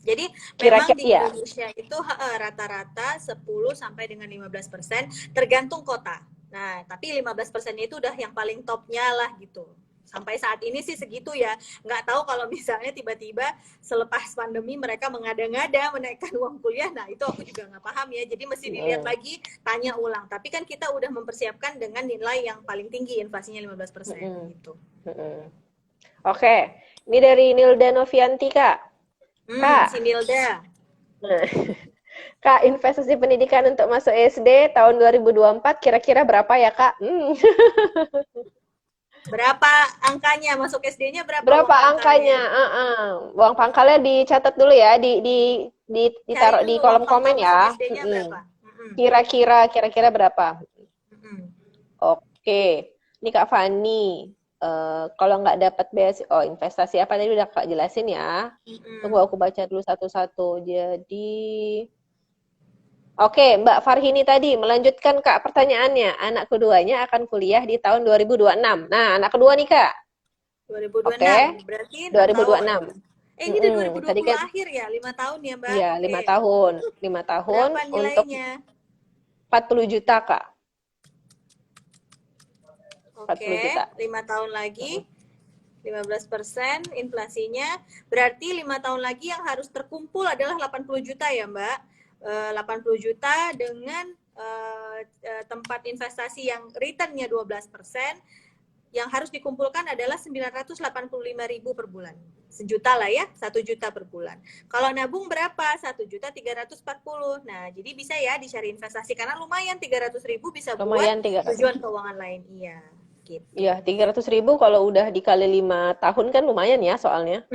Speaker 2: Jadi memang
Speaker 1: Kira-kira
Speaker 2: di
Speaker 1: ya.
Speaker 2: Indonesia itu rata-rata 10 sampai dengan 15% tergantung kota. Nah, tapi 15%-nya itu udah yang paling topnya lah gitu. Sampai saat ini sih segitu ya. Nggak tahu kalau misalnya tiba-tiba selepas pandemi mereka mengada-ngada menaikkan uang kuliah. Nah, itu aku juga nggak paham ya. Jadi mesti dilihat lagi, tanya ulang. Tapi kan kita udah mempersiapkan dengan nilai yang paling tinggi, inflasinya 15% gitu.
Speaker 1: Oke. Ini dari Nilda Novianti, Kak. Kak.
Speaker 2: Si Nilda.
Speaker 1: Nah, Kak, investasi pendidikan untuk masuk SD tahun 2024 kira-kira berapa ya, Kak?
Speaker 2: Berapa angkanya? Masuk SD-nya berapa
Speaker 1: Berapa
Speaker 2: uang
Speaker 1: angkanya?
Speaker 2: pangkalnya?
Speaker 1: Uang pangkalnya dicatat dulu ya,
Speaker 2: Cari
Speaker 1: ditaruh di
Speaker 2: dulu uang
Speaker 1: kolom
Speaker 2: pangkal
Speaker 1: komen
Speaker 2: masuk
Speaker 1: ya.
Speaker 2: SD-nya berapa?
Speaker 1: Kira-kira berapa?
Speaker 2: Mm-mm.
Speaker 1: Oke. Ini Kak Fani. Kalau nggak dapat beasiswa, investasi apa tadi udah Kak jelasin ya. Tunggu aku baca dulu satu-satu. Jadi, oke, Mbak Farhini tadi melanjutkan Kak pertanyaannya. Anak keduanya akan kuliah di tahun 2026. Nah, anak kedua nih Kak.
Speaker 2: 2026,
Speaker 1: Oke,
Speaker 2: berarti 6 tahun.
Speaker 1: 2026.
Speaker 2: Ini udah
Speaker 1: Tadi
Speaker 2: 2020
Speaker 1: kan,
Speaker 2: akhir ya, 5 tahun ya Mbak?
Speaker 1: ya
Speaker 2: Oke.
Speaker 1: 5 tahun. 5 tahun
Speaker 2: Berapa
Speaker 1: untuk
Speaker 2: nilainya?
Speaker 1: 40 juta Kak. 40
Speaker 2: Oke,
Speaker 1: juta.
Speaker 2: 5 tahun lagi. 15% inflasinya, berarti 5 tahun lagi yang harus terkumpul adalah 80 juta ya Mbak. 80 juta dengan tempat investasi yang returnnya 12%, yang harus dikumpulkan adalah 985.000 per bulan. Sejuta lah ya, 1 juta per bulan. Kalau nabung berapa? 1.340.000. Nah, jadi bisa ya dicari investasi karena lumayan 300.000 bisa
Speaker 1: Lumayan
Speaker 2: buat
Speaker 1: 300.
Speaker 2: tujuan keuangan lain. Iya, gitu.
Speaker 1: Iya, 300.000 kalau udah dikali 5 tahun kan lumayan ya soalnya.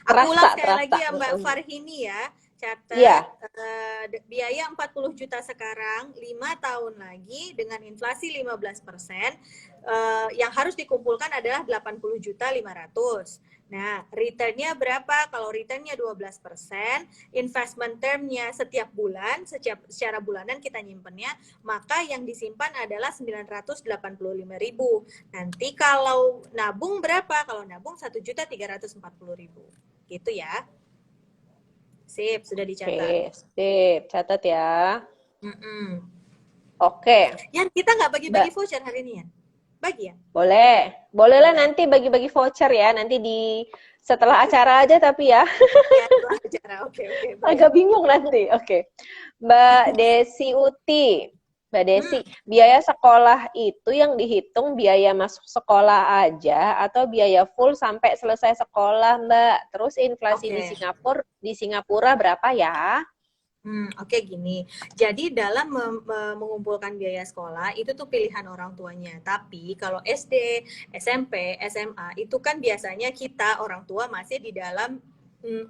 Speaker 2: Aku ulang sekali
Speaker 1: Terasa.
Speaker 2: lagi ya Mbak Farhini ya. Catat
Speaker 1: Iya.
Speaker 2: biaya 40 juta sekarang, 5 tahun lagi dengan inflasi 15%, yang harus dikumpulkan adalah 80.500.000. Nah, returnnya berapa? Kalau returnnya 12%, investment termnya setiap bulan, secara bulanan kita nyimpennya, maka yang disimpan adalah 985.000. Nanti kalau nabung berapa? Kalau nabung 1.340.000. Gitu ya. Sip, sudah dicatat.
Speaker 1: Oke, sip. Catat ya.
Speaker 2: Mm-mm.
Speaker 1: Oke.
Speaker 2: Yan, kita nggak bagi-bagi voucher hari ini ya? Bagi ya?
Speaker 1: Boleh. Bolehlah
Speaker 2: Boleh.
Speaker 1: nanti bagi-bagi voucher ya. Nanti setelah acara aja tapi ya.
Speaker 2: Ya, setelah acara. Oke.
Speaker 1: Agak bingung nanti. Oke. Mbak Desi Uti. Mbak Desi, biaya sekolah itu yang dihitung biaya masuk sekolah aja atau biaya full sampai selesai sekolah, Mbak? Terus inflasi di Singapura berapa ya?
Speaker 2: Oke, gini. Jadi dalam mengumpulkan biaya sekolah itu tuh pilihan orang tuanya. Tapi kalau SD, SMP, SMA itu kan biasanya kita orang tua masih di dalam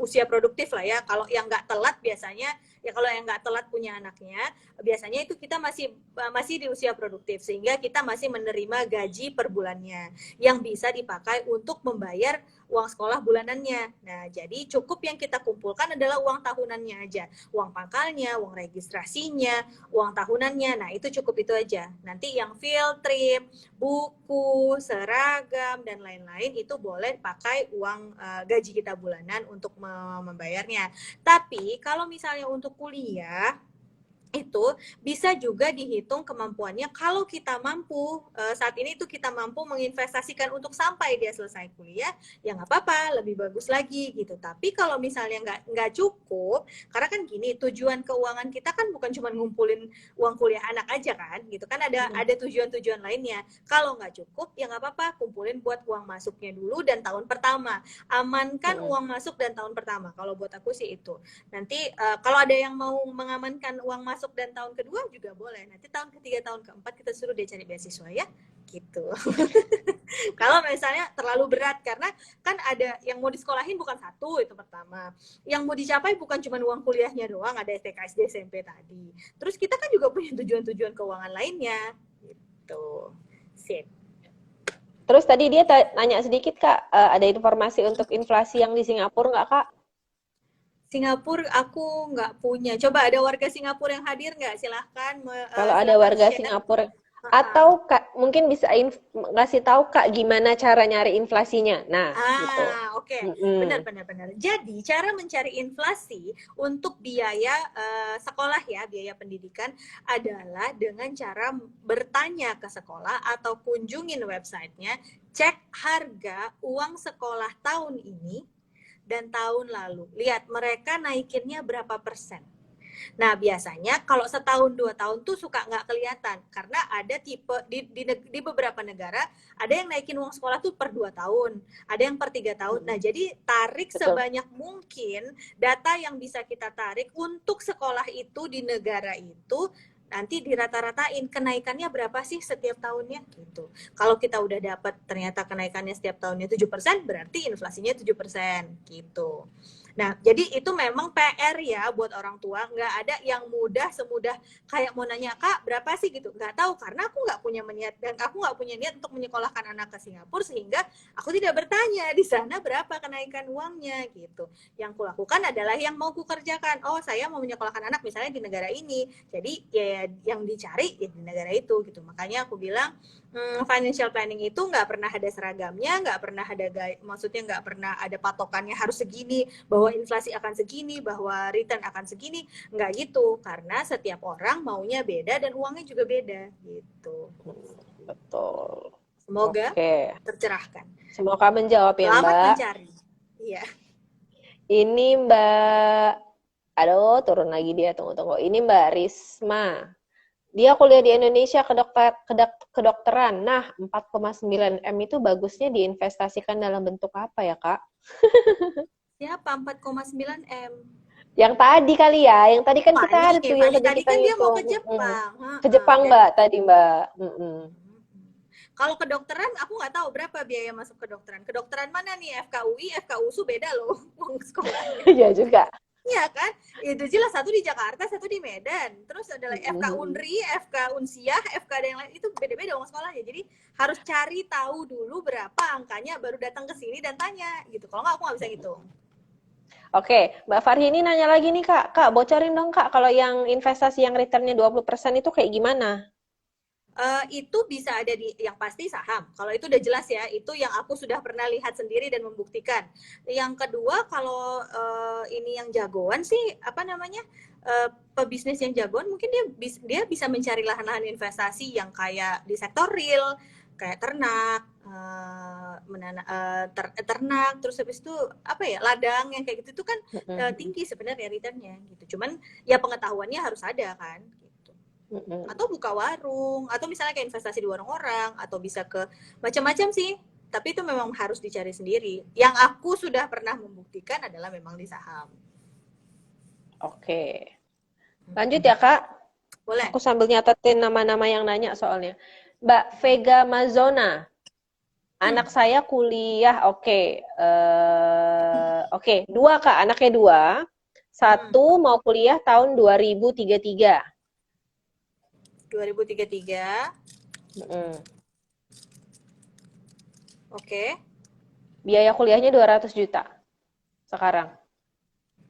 Speaker 2: usia produktif lah ya. Kalau yang nggak telat biasanya ya kalau yang nggak telat punya anaknya, biasanya itu kita masih masih di usia produktif, sehingga kita masih menerima gaji per bulannya yang bisa dipakai untuk membayar uang sekolah bulanannya. Nah, jadi cukup yang kita kumpulkan adalah uang tahunannya aja. Uang pangkalnya, uang registrasinya, uang tahunannya. Nah, itu cukup itu aja. Nanti yang field trip, buku, seragam, dan lain-lain itu boleh pakai uang gaji kita bulanan untuk membayarnya. Tapi kalau misalnya untuk kuliah, itu bisa juga dihitung kemampuannya. Kalau kita mampu saat ini itu kita mampu menginvestasikan untuk sampai dia selesai kuliah, ya nggak apa-apa, lebih bagus lagi gitu. Tapi kalau misalnya nggak cukup, karena kan gini, tujuan keuangan kita kan bukan cuma ngumpulin uang kuliah anak aja kan, gitu kan, ada tujuan-tujuan lainnya. Kalau nggak cukup, ya nggak apa-apa, kumpulin buat uang masuknya dulu dan tahun pertama. Amankan uang masuk dan tahun pertama. Kalau buat aku sih itu. Nanti kalau ada yang mau mengamankan uang masuk dan tahun kedua juga boleh. Nanti tahun ketiga, tahun keempat kita suruh dia cari beasiswa ya, gitu. Kalau misalnya terlalu berat, karena kan ada yang mau disekolahin bukan satu, itu pertama. Yang mau dicapai bukan cuma uang kuliahnya doang, ada STK, SD, SMP tadi. Terus kita kan juga punya tujuan-tujuan keuangan lainnya, gitu. Sip.
Speaker 1: Terus tadi dia nanya sedikit Kak, ada informasi untuk inflasi yang di Singapura nggak Kak?
Speaker 2: Singapura aku nggak punya. Coba ada warga Singapura yang hadir nggak? Silahkan,
Speaker 1: Kalau ada
Speaker 2: silahkan
Speaker 1: warga
Speaker 2: share.
Speaker 1: Singapura, atau Kak mungkin bisa ngasih tahu Kak gimana cara nyari inflasinya. Nah, gitu.
Speaker 2: Oke.
Speaker 1: Mm-mm.
Speaker 2: Benar. Jadi, cara mencari inflasi untuk biaya sekolah ya, biaya pendidikan adalah dengan cara bertanya ke sekolah atau kunjungin websitenya, cek harga uang sekolah tahun ini dan tahun lalu. Lihat mereka naikinnya berapa persen. Nah, biasanya kalau setahun 2 tahun tuh suka nggak kelihatan, karena ada tipe di beberapa negara ada yang naikin uang sekolah tuh per 2 tahun, ada yang per 3 tahun. Nah, jadi tarik
Speaker 1: Betul.
Speaker 2: sebanyak mungkin data yang bisa kita tarik untuk sekolah itu di negara itu, nanti dirata-ratain kenaikannya berapa sih setiap tahunnya gitu. Kalau kita udah dapat ternyata kenaikannya setiap tahunnya 7%, berarti inflasinya 7% gitu. Nah, jadi itu memang PR ya buat orang tua. Nggak ada yang mudah semudah kayak mau nanya, Kak, berapa sih gitu. Nggak tahu, karena aku nggak punya niat, dan aku nggak punya niat untuk menyekolahkan anak ke Singapura, sehingga aku tidak bertanya di sana berapa kenaikan uangnya gitu. Yang kulakukan adalah yang mau kukerjakan. Oh, saya mau menyekolahkan anak misalnya di negara ini. Jadi ya yang dicari ya di negara itu gitu. Makanya aku bilang, financial planning itu nggak pernah ada seragamnya, nggak pernah ada maksudnya nggak pernah ada patokannya harus segini, bahwa inflasi akan segini, bahwa return akan segini, nggak gitu, karena setiap orang maunya beda dan uangnya juga beda gitu.
Speaker 1: Betul.
Speaker 2: Semoga
Speaker 1: Oke.
Speaker 2: tercerahkan.
Speaker 1: Semoga menjawab ya
Speaker 2: Selamat
Speaker 1: Mbak.
Speaker 2: mencari. Iya.
Speaker 1: Ini Mbak, aduh turun lagi dia, tunggu. Ini Mbak Risma. Dia kuliah di Indonesia kedokteran. Nah, 4,9 M itu bagusnya diinvestasikan dalam bentuk apa ya, Kak?
Speaker 2: Siapa 4,9 M?
Speaker 1: Yang tadi kali ya, yang tadi kan kita
Speaker 2: Fani,
Speaker 1: ada tuh yang tadi
Speaker 2: tadi
Speaker 1: kita
Speaker 2: kan dia mau ke
Speaker 1: ngitung.
Speaker 2: Jepang.
Speaker 1: Ke Jepang,
Speaker 2: Dan
Speaker 1: Mbak, tadi Mbak.
Speaker 2: kalau kedokteran, aku nggak tahu berapa biaya masuk kedokteran. Kedokteran mana nih? FKUI, FKUSU beda loh uang sekolahnya.
Speaker 1: Iya juga.
Speaker 2: Iya kan? Itu jelas, satu di Jakarta, satu di Medan. Terus ada lagi FK Unri, FK Unsiah, FK ada yang lain. Itu beda-beda uang sekolahnya. Jadi harus cari tahu dulu berapa angkanya, baru datang ke sini dan tanya gitu. Kalau nggak, aku nggak bisa ngitung.
Speaker 1: Oke, Mbak Farhi ini nanya lagi nih, Kak. Kak, bocorin dong, Kak, kalau yang investasi yang returnnya 20% itu kayak gimana?
Speaker 2: Itu bisa ada di, yang pasti saham. Kalau itu udah jelas ya, itu yang aku sudah pernah lihat sendiri dan membuktikan. Yang kedua, kalau ini yang jagoan sih, apa namanya, pebisnis yang jagoan, mungkin dia bisa mencari lahan-lahan investasi yang kayak di sektor real, kayak ternak, ternak, terus habis itu apa ya, ladang yang kayak gitu itu kan tinggi sebenarnya returnnya gitu. Cuman ya pengetahuannya harus ada kan. Atau buka warung, atau misalnya kayak investasi di warung orang, atau bisa ke macam-macam sih. Tapi itu memang harus dicari sendiri. Yang aku sudah pernah membuktikan adalah memang di saham.
Speaker 1: Oke. Lanjut ya, Kak.
Speaker 2: Boleh.
Speaker 1: Aku sambil nyatetin nama-nama yang nanya soalnya. Mbak Vega Mazona. Anak saya kuliah, oke. Oke, 2, Kak. Anaknya 2. Satu mau kuliah tahun 2033.
Speaker 2: 2033. Oke.
Speaker 1: Biaya kuliahnya 200 juta sekarang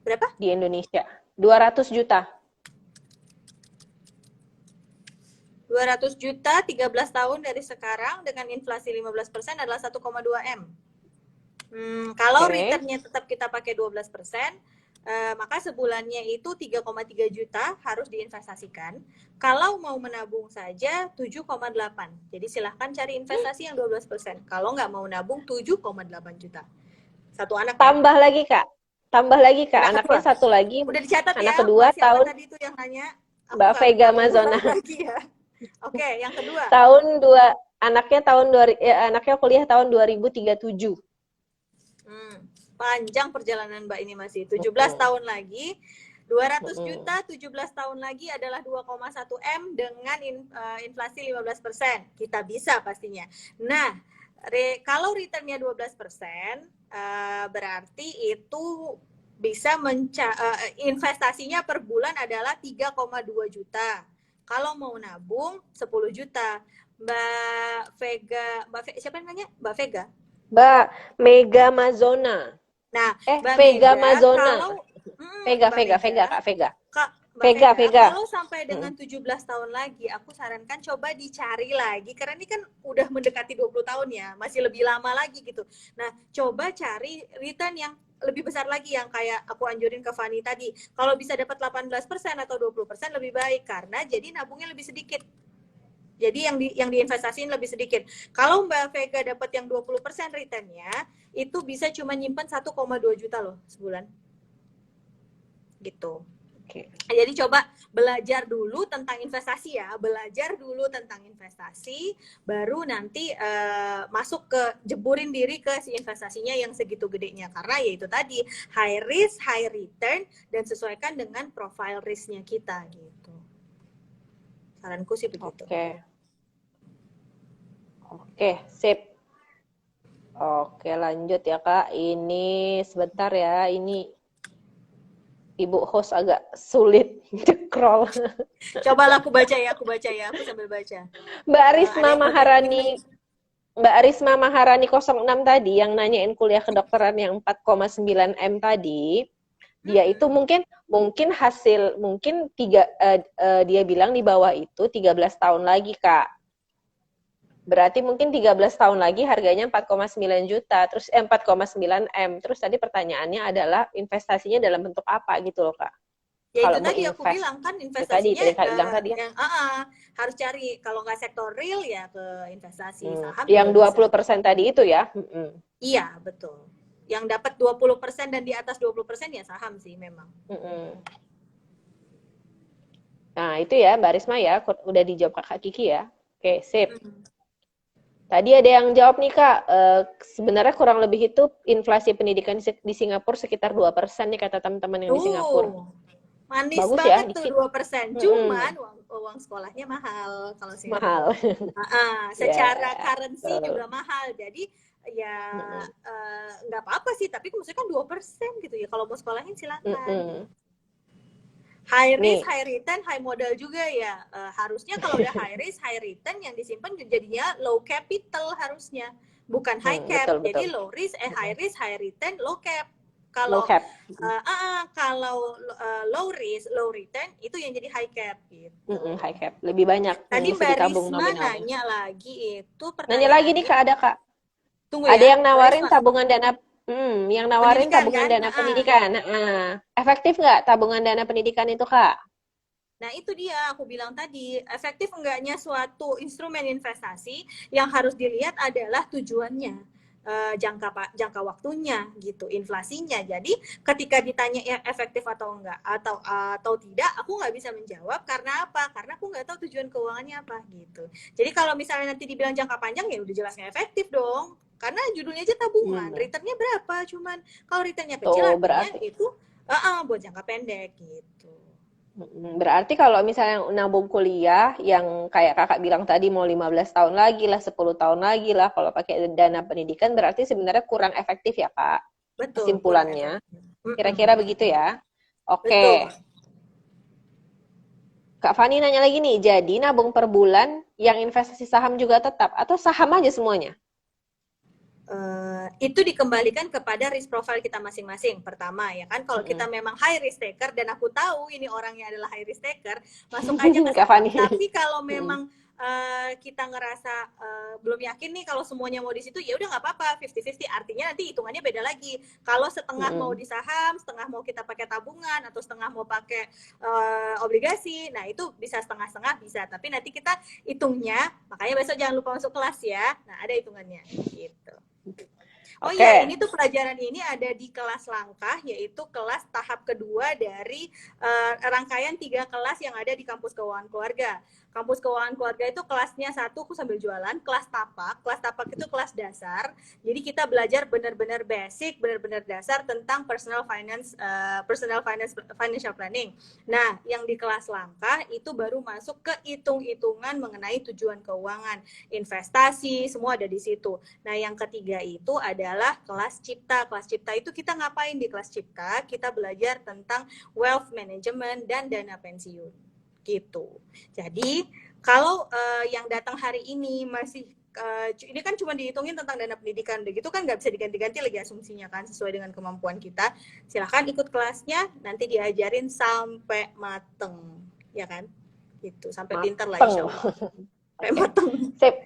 Speaker 2: Berapa?
Speaker 1: di Indonesia. 200 juta.
Speaker 2: 200 juta 13 tahun dari sekarang dengan inflasi 15% adalah 1,2 M. Kalau returnnya tetap kita pakai 12%, maka sebulannya itu 3,3 juta harus diinvestasikan. Kalau mau menabung saja 7,8. Jadi silahkan cari investasi yang 12%. Kalau nggak mau nabung 7,8 juta. Satu anak.
Speaker 1: Tambah lagi, Kak. Tambah lagi, Kak.
Speaker 2: Anak
Speaker 1: Anaknya
Speaker 2: kedua.
Speaker 1: satu lagi.
Speaker 2: Udah dicatat
Speaker 1: anak
Speaker 2: ya,
Speaker 1: kedua
Speaker 2: Mbak siapa
Speaker 1: tahun
Speaker 2: tadi itu yang nanya?
Speaker 1: Mbak Vega Mazona.
Speaker 2: Lagi ya. Oke, yang kedua.
Speaker 1: Anaknya kuliah tahun 2037.
Speaker 2: Panjang perjalanan Mbak ini masih 17 tahun lagi. 200 juta 17 tahun lagi adalah 2,1 M dengan inflasi 15%. Kita bisa pastinya. Nah, kalau returnnya 12%, berarti itu bisa investasinya per bulan adalah 3,2 juta. Kalau mau nabung 10 juta. Mbak Vega, siapa yang nanya? Mbak Vega?
Speaker 1: Mbak Mega Mazona.
Speaker 2: Nah, Mbak
Speaker 1: Vega
Speaker 2: Mega,
Speaker 1: Mazona.
Speaker 2: kalau
Speaker 1: Vega, Kak Vega. Vega.
Speaker 2: Kalau sampai dengan 17 tahun lagi, aku sarankan coba dicari lagi. Karena ini kan udah mendekati 20 tahun ya, masih lebih lama lagi gitu. Nah, coba cari return yang lebih besar lagi, yang kayak aku anjurin ke Fani tadi. Kalau bisa dapat 18% atau 20% lebih baik, karena jadi nabungnya lebih sedikit. Jadi yang diinvestasiin lebih sedikit. Kalau Mbak Vega dapat yang 20% returnnya, itu bisa cuma nyimpan 1,2 juta loh sebulan. Gitu. Jadi coba belajar dulu tentang investasi ya, baru nanti masuk ke jeburin diri ke si investasinya yang segitu gedenya, karena ya itu tadi high risk, high return, dan sesuaikan dengan profile risknya kita gitu. Saranku sih begitu.
Speaker 1: Oke, sip. Oke, lanjut ya Kak. Ini sebentar ya, ini Ibu host agak sulit scroll.
Speaker 2: Cobalah aku baca ya, aku sambil baca.
Speaker 1: Mbak Arisma Maharani 06 tadi yang nanyain kuliah kedokteran yang 4,9 M tadi, dia itu mungkin dia bilang di bawah itu 13 tahun lagi, Kak. Berarti mungkin 13 tahun lagi harganya 4,9 juta, terus 4,9 M. Terus tadi pertanyaannya adalah investasinya dalam bentuk apa gitu loh, Kak.
Speaker 2: Ya kalau itu tadi aku bilang kan investasinya harus cari, kalau nggak sektor real ya ke investasi saham.
Speaker 1: Yang 20% tadi itu ya?
Speaker 2: Iya, betul. Yang dapat 20% dan di atas 20% ya saham sih memang.
Speaker 1: Nah, itu ya Mbak Risma ya, udah dijawab Kakak Kiki ya. Oke, sip. Tadi ada yang jawab nih Kak, sebenarnya kurang lebih itu inflasi pendidikan di Singapura sekitar 2% nih kata teman-teman yang di Singapura.
Speaker 2: Manis bagus banget ya, tuh 2%. Cuman uang sekolahnya mahal kalau Singapura. Mahal. Secara currency juga mahal. Jadi ya nggak apa-apa sih, tapi maksudnya kan 2% gitu ya. Kalau mau sekolahin silakan. High risk, high return, high modal juga ya. Harusnya kalau udah high risk, high return yang disimpan jadinya low capital harusnya. Bukan high cap. Jadi low risk, high risk, high return, low cap. Kalau low risk, low return itu yang jadi high cap gitu.
Speaker 1: High cap, lebih banyak.
Speaker 2: Tadi Mbak Risma nanya lagi itu pertanyaan.
Speaker 1: Nanya lagi nih Kak, ada Kak.
Speaker 2: Tunggu
Speaker 1: ada yang nawarin tabungan dana yang nawarin pendidikan, tabungan dana pendidikan. Efektif nggak tabungan dana pendidikan itu, Kak?
Speaker 2: Nah, itu dia aku bilang tadi. Efektif enggaknya suatu instrumen investasi, yang harus dilihat adalah tujuannya, jangka waktunya gitu, inflasinya. Jadi ketika ditanya ya efektif atau enggak atau tidak, aku nggak bisa menjawab. Karena apa? Karena aku nggak tahu tujuan keuangannya apa gitu. Jadi kalau misalnya nanti dibilang jangka panjang, ya udah jelas nggak efektif dong. Karena judulnya aja tabungan, returnnya berapa? Cuman kalau returnnya kecil, artinya itu buat jangka pendek gitu.
Speaker 1: Berarti kalau misalnya nabung kuliah yang kayak kakak bilang tadi mau 15 tahun lagi lah, 10 tahun lagi lah, kalau pakai dana pendidikan berarti sebenarnya kurang efektif ya Kak?
Speaker 2: Betul.
Speaker 1: Kesimpulannya. Kira-kira begitu ya? Oke.
Speaker 2: Betul.
Speaker 1: Kak Fani nanya lagi nih, jadi nabung per bulan yang investasi saham juga tetap atau saham aja semuanya?
Speaker 2: Itu dikembalikan kepada risk profile kita masing-masing. Pertama ya kan, kalau kita
Speaker 1: Mm-mm.
Speaker 2: memang high risk taker dan aku tahu ini orangnya adalah high risk taker, masuk aja ke
Speaker 1: Kak
Speaker 2: saham.
Speaker 1: Fani.
Speaker 2: Tapi kalau
Speaker 1: Mm-mm.
Speaker 2: memang kita ngerasa belum yakin nih kalau semuanya mau di situ, ya udah nggak apa-apa, 50-50. Artinya nanti hitungannya beda lagi. Kalau setengah mau
Speaker 1: Mm-mm.
Speaker 2: di saham, setengah mau kita pakai tabungan, atau setengah mau pakai obligasi, nah itu bisa setengah-setengah bisa. Tapi nanti kita hitungnya, makanya besok jangan lupa masuk kelas ya. Nah ada hitungannya gitu. Oh iya,
Speaker 1: Oke.
Speaker 2: ini tuh pelajaran ini ada di kelas langkah, yaitu kelas tahap kedua dari rangkaian 3 kelas yang ada di kampus keuangan keluarga. Kampus keuangan keluarga itu kelasnya 1, aku sambil jualan, kelas tapak itu kelas dasar. Jadi kita belajar benar-benar basic, benar-benar dasar tentang financial planning. Nah, yang di kelas langkah itu baru masuk ke hitung-hitungan mengenai tujuan keuangan, investasi, semua ada di situ. Nah, yang ketiga itu adalah kelas cipta. Kelas cipta itu kita ngapain di kelas cipta? Kita belajar tentang wealth management dan dana pensiun. Gitu. Jadi, kalau yang datang hari ini masih ini kan cuma dihitungin tentang dana pendidikan, begitu kan nggak bisa diganti-ganti lagi asumsinya kan, sesuai dengan kemampuan kita. Silahkan ikut kelasnya, nanti diajarin sampai mateng, ya kan? Gitu, sampai pintar lah insya
Speaker 1: Mateng.
Speaker 2: Allah. Sampai
Speaker 1: Oke.
Speaker 2: mateng.
Speaker 1: Sip.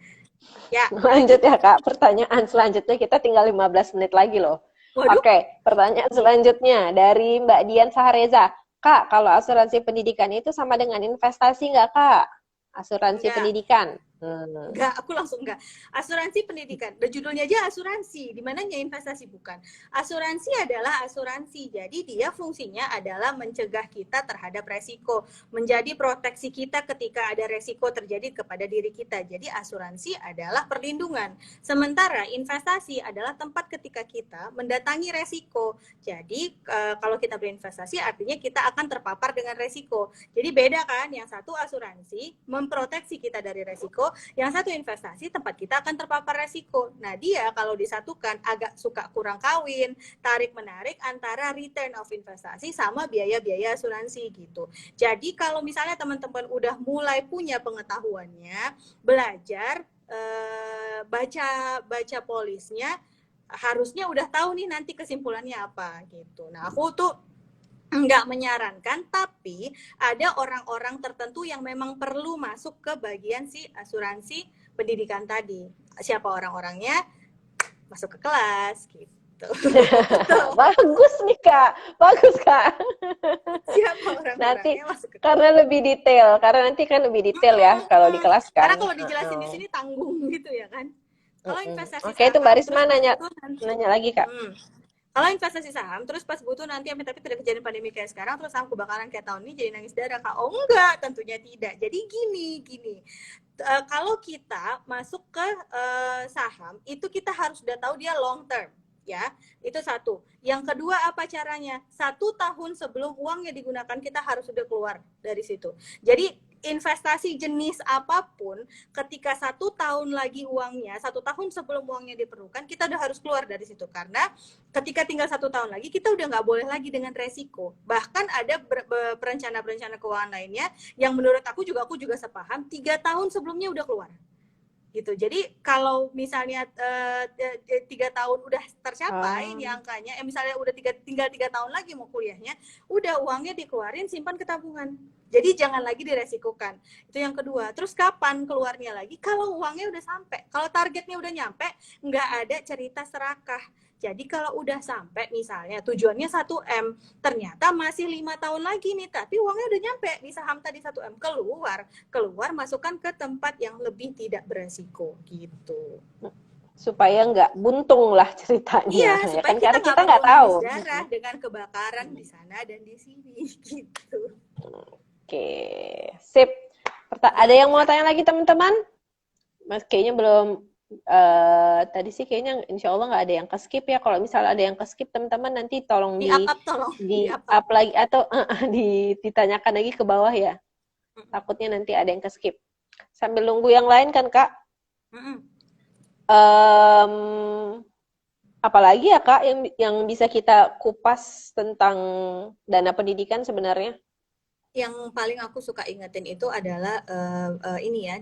Speaker 2: Ya,
Speaker 1: Lanjut
Speaker 2: apalagi?
Speaker 1: ya, Kak. Pertanyaan selanjutnya kita tinggal 15 menit lagi loh.
Speaker 2: Waduh,
Speaker 1: Oke, pertanyaan selanjutnya dari Mbak Dian Sahareza. Kak, kalau asuransi pendidikan itu sama dengan investasi nggak, Kak? Asuransi
Speaker 2: enggak.
Speaker 1: pendidikan.
Speaker 2: Enggak, aku langsung enggak. Asuransi pendidikan, dan judulnya aja asuransi, di mananya investasi bukan. Asuransi adalah asuransi, jadi dia fungsinya adalah mencegah kita terhadap resiko, menjadi proteksi kita ketika ada resiko terjadi kepada diri kita. Jadi asuransi adalah perlindungan. Sementara investasi adalah tempat ketika kita mendatangi resiko. Jadi kalau kita berinvestasi artinya kita akan terpapar dengan resiko. Jadi beda kan, yang satu asuransi memproteksi kita dari resiko, yang satu investasi tempat kita akan terpapar resiko. Nah dia kalau disatukan agak suka kurang kawin, tarik menarik antara return of investasi sama biaya-biaya asuransi gitu. Jadi kalau misalnya teman-teman udah mulai punya pengetahuannya, belajar baca polisnya, harusnya udah tahu nih nanti kesimpulannya apa gitu. Nah aku tuh nggak menyarankan, tapi ada orang-orang tertentu yang memang perlu masuk ke bagian si asuransi pendidikan tadi. Siapa orang-orangnya? Masuk ke kelas gitu.
Speaker 1: Bagus nih, Kak. Bagus, Kak.
Speaker 2: Siapa
Speaker 1: Nanti
Speaker 2: orang-orangnya masuk ke kelas.
Speaker 1: karena nanti kan lebih detail ya kalau di kelas
Speaker 2: Karena
Speaker 1: kan.
Speaker 2: kalau dijelasin di sini tanggung gitu ya kan. Kalau investasi
Speaker 1: Oke, itu Mbak
Speaker 2: saham
Speaker 1: Risma
Speaker 2: terus pas
Speaker 1: nanya
Speaker 2: butuh nanti.
Speaker 1: nanya lagi, Kak.
Speaker 2: Kalau investasi saham terus pas butuh nanti tapi tidak kejadian pandemi kayak sekarang, terus aku bakalan kayak tahun ini jadi nangis darah, Kak? Oh enggak, tentunya tidak. Jadi gini, kalau kita masuk ke saham itu kita harus sudah tahu dia long term, ya. Itu satu. Yang kedua, apa caranya? 1 tahun sebelum uangnya digunakan kita harus sudah keluar dari situ. Jadi investasi jenis apapun, ketika 1 tahun lagi uangnya, 1 tahun sebelum uangnya diperlukan, kita udah harus keluar dari situ. Karena ketika tinggal 1 tahun lagi, kita udah nggak boleh lagi dengan resiko. Bahkan ada perencana-perencana keuangan lainnya yang menurut aku juga sepaham, 3 tahun sebelumnya udah keluar gitu. Jadi kalau misalnya 3 tahun udah tercapai di angkanya, misalnya udah tinggal 3 tahun lagi mau kuliahnya, udah uangnya dikeluarin, simpan ke tabungan. Jadi jangan lagi diresikokan. Itu yang kedua. Terus kapan keluarnya lagi? Kalau uangnya udah sampai, kalau targetnya udah nyampe, nggak ada cerita serakah. Jadi kalau udah sampai misalnya tujuannya 1M, ternyata masih 5 tahun lagi nih, tapi uangnya udah nyampe di saham tadi 1M, keluar masukkan ke tempat yang lebih tidak beresiko gitu.
Speaker 1: Supaya nggak buntung lah
Speaker 2: Iya,
Speaker 1: ceritanya, ya
Speaker 2: supaya
Speaker 1: kan?
Speaker 2: kita
Speaker 1: Karena
Speaker 2: nggak
Speaker 1: kita
Speaker 2: perlu
Speaker 1: nggak tahu.
Speaker 2: nangis darah dengan kebakaran di sana dan di sini gitu.
Speaker 1: Oke, sip. Ada
Speaker 2: Gimana
Speaker 1: yang mau
Speaker 2: Kak?
Speaker 1: tanya lagi teman-teman? Mas kayaknya belum. Tadi sih kayaknya insya Allah nggak ada yang ke skip ya. Kalau misalnya ada yang ke skip teman-teman nanti tolong
Speaker 2: Di up tolong, di
Speaker 1: di
Speaker 2: up.
Speaker 1: up lagi atau ditanyakan lagi ke bawah ya. Takutnya nanti ada yang ke skip. Sambil nunggu yang lain kan Kak.
Speaker 2: Mm-mm.
Speaker 1: Em, Apalagi ya Kak yang bisa kita kupas tentang dana pendidikan sebenarnya?
Speaker 2: Yang paling aku suka ingetin itu adalah ini ya,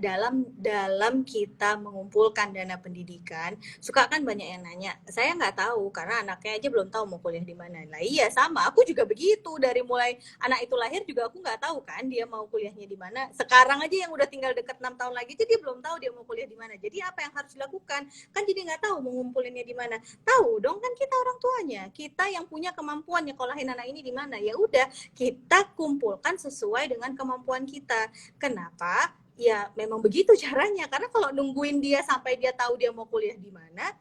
Speaker 2: dalam kita mengumpulkan dana pendidikan, suka kan banyak yang nanya, saya nggak tahu karena anaknya aja belum tahu mau kuliah di mana. Nah iya sama, aku juga begitu, dari mulai anak itu lahir juga aku nggak tahu kan dia mau kuliahnya di mana. Sekarang aja yang udah tinggal deket 6 tahun lagi, jadi dia belum tahu dia mau kuliah di mana. Jadi apa yang harus dilakukan? Kan jadi nggak tahu mau ngumpulinnya di mana. Tahu dong kan kita orang tuanya, kita yang punya kemampuan nyekolahin anak ini di mana. Ya udah, kita kumpulkan sesuai dengan kemampuan kita. Kenapa? Ya memang begitu caranya. Karena kalau nungguin dia sampai dia tahu dia mau kuliah di mana,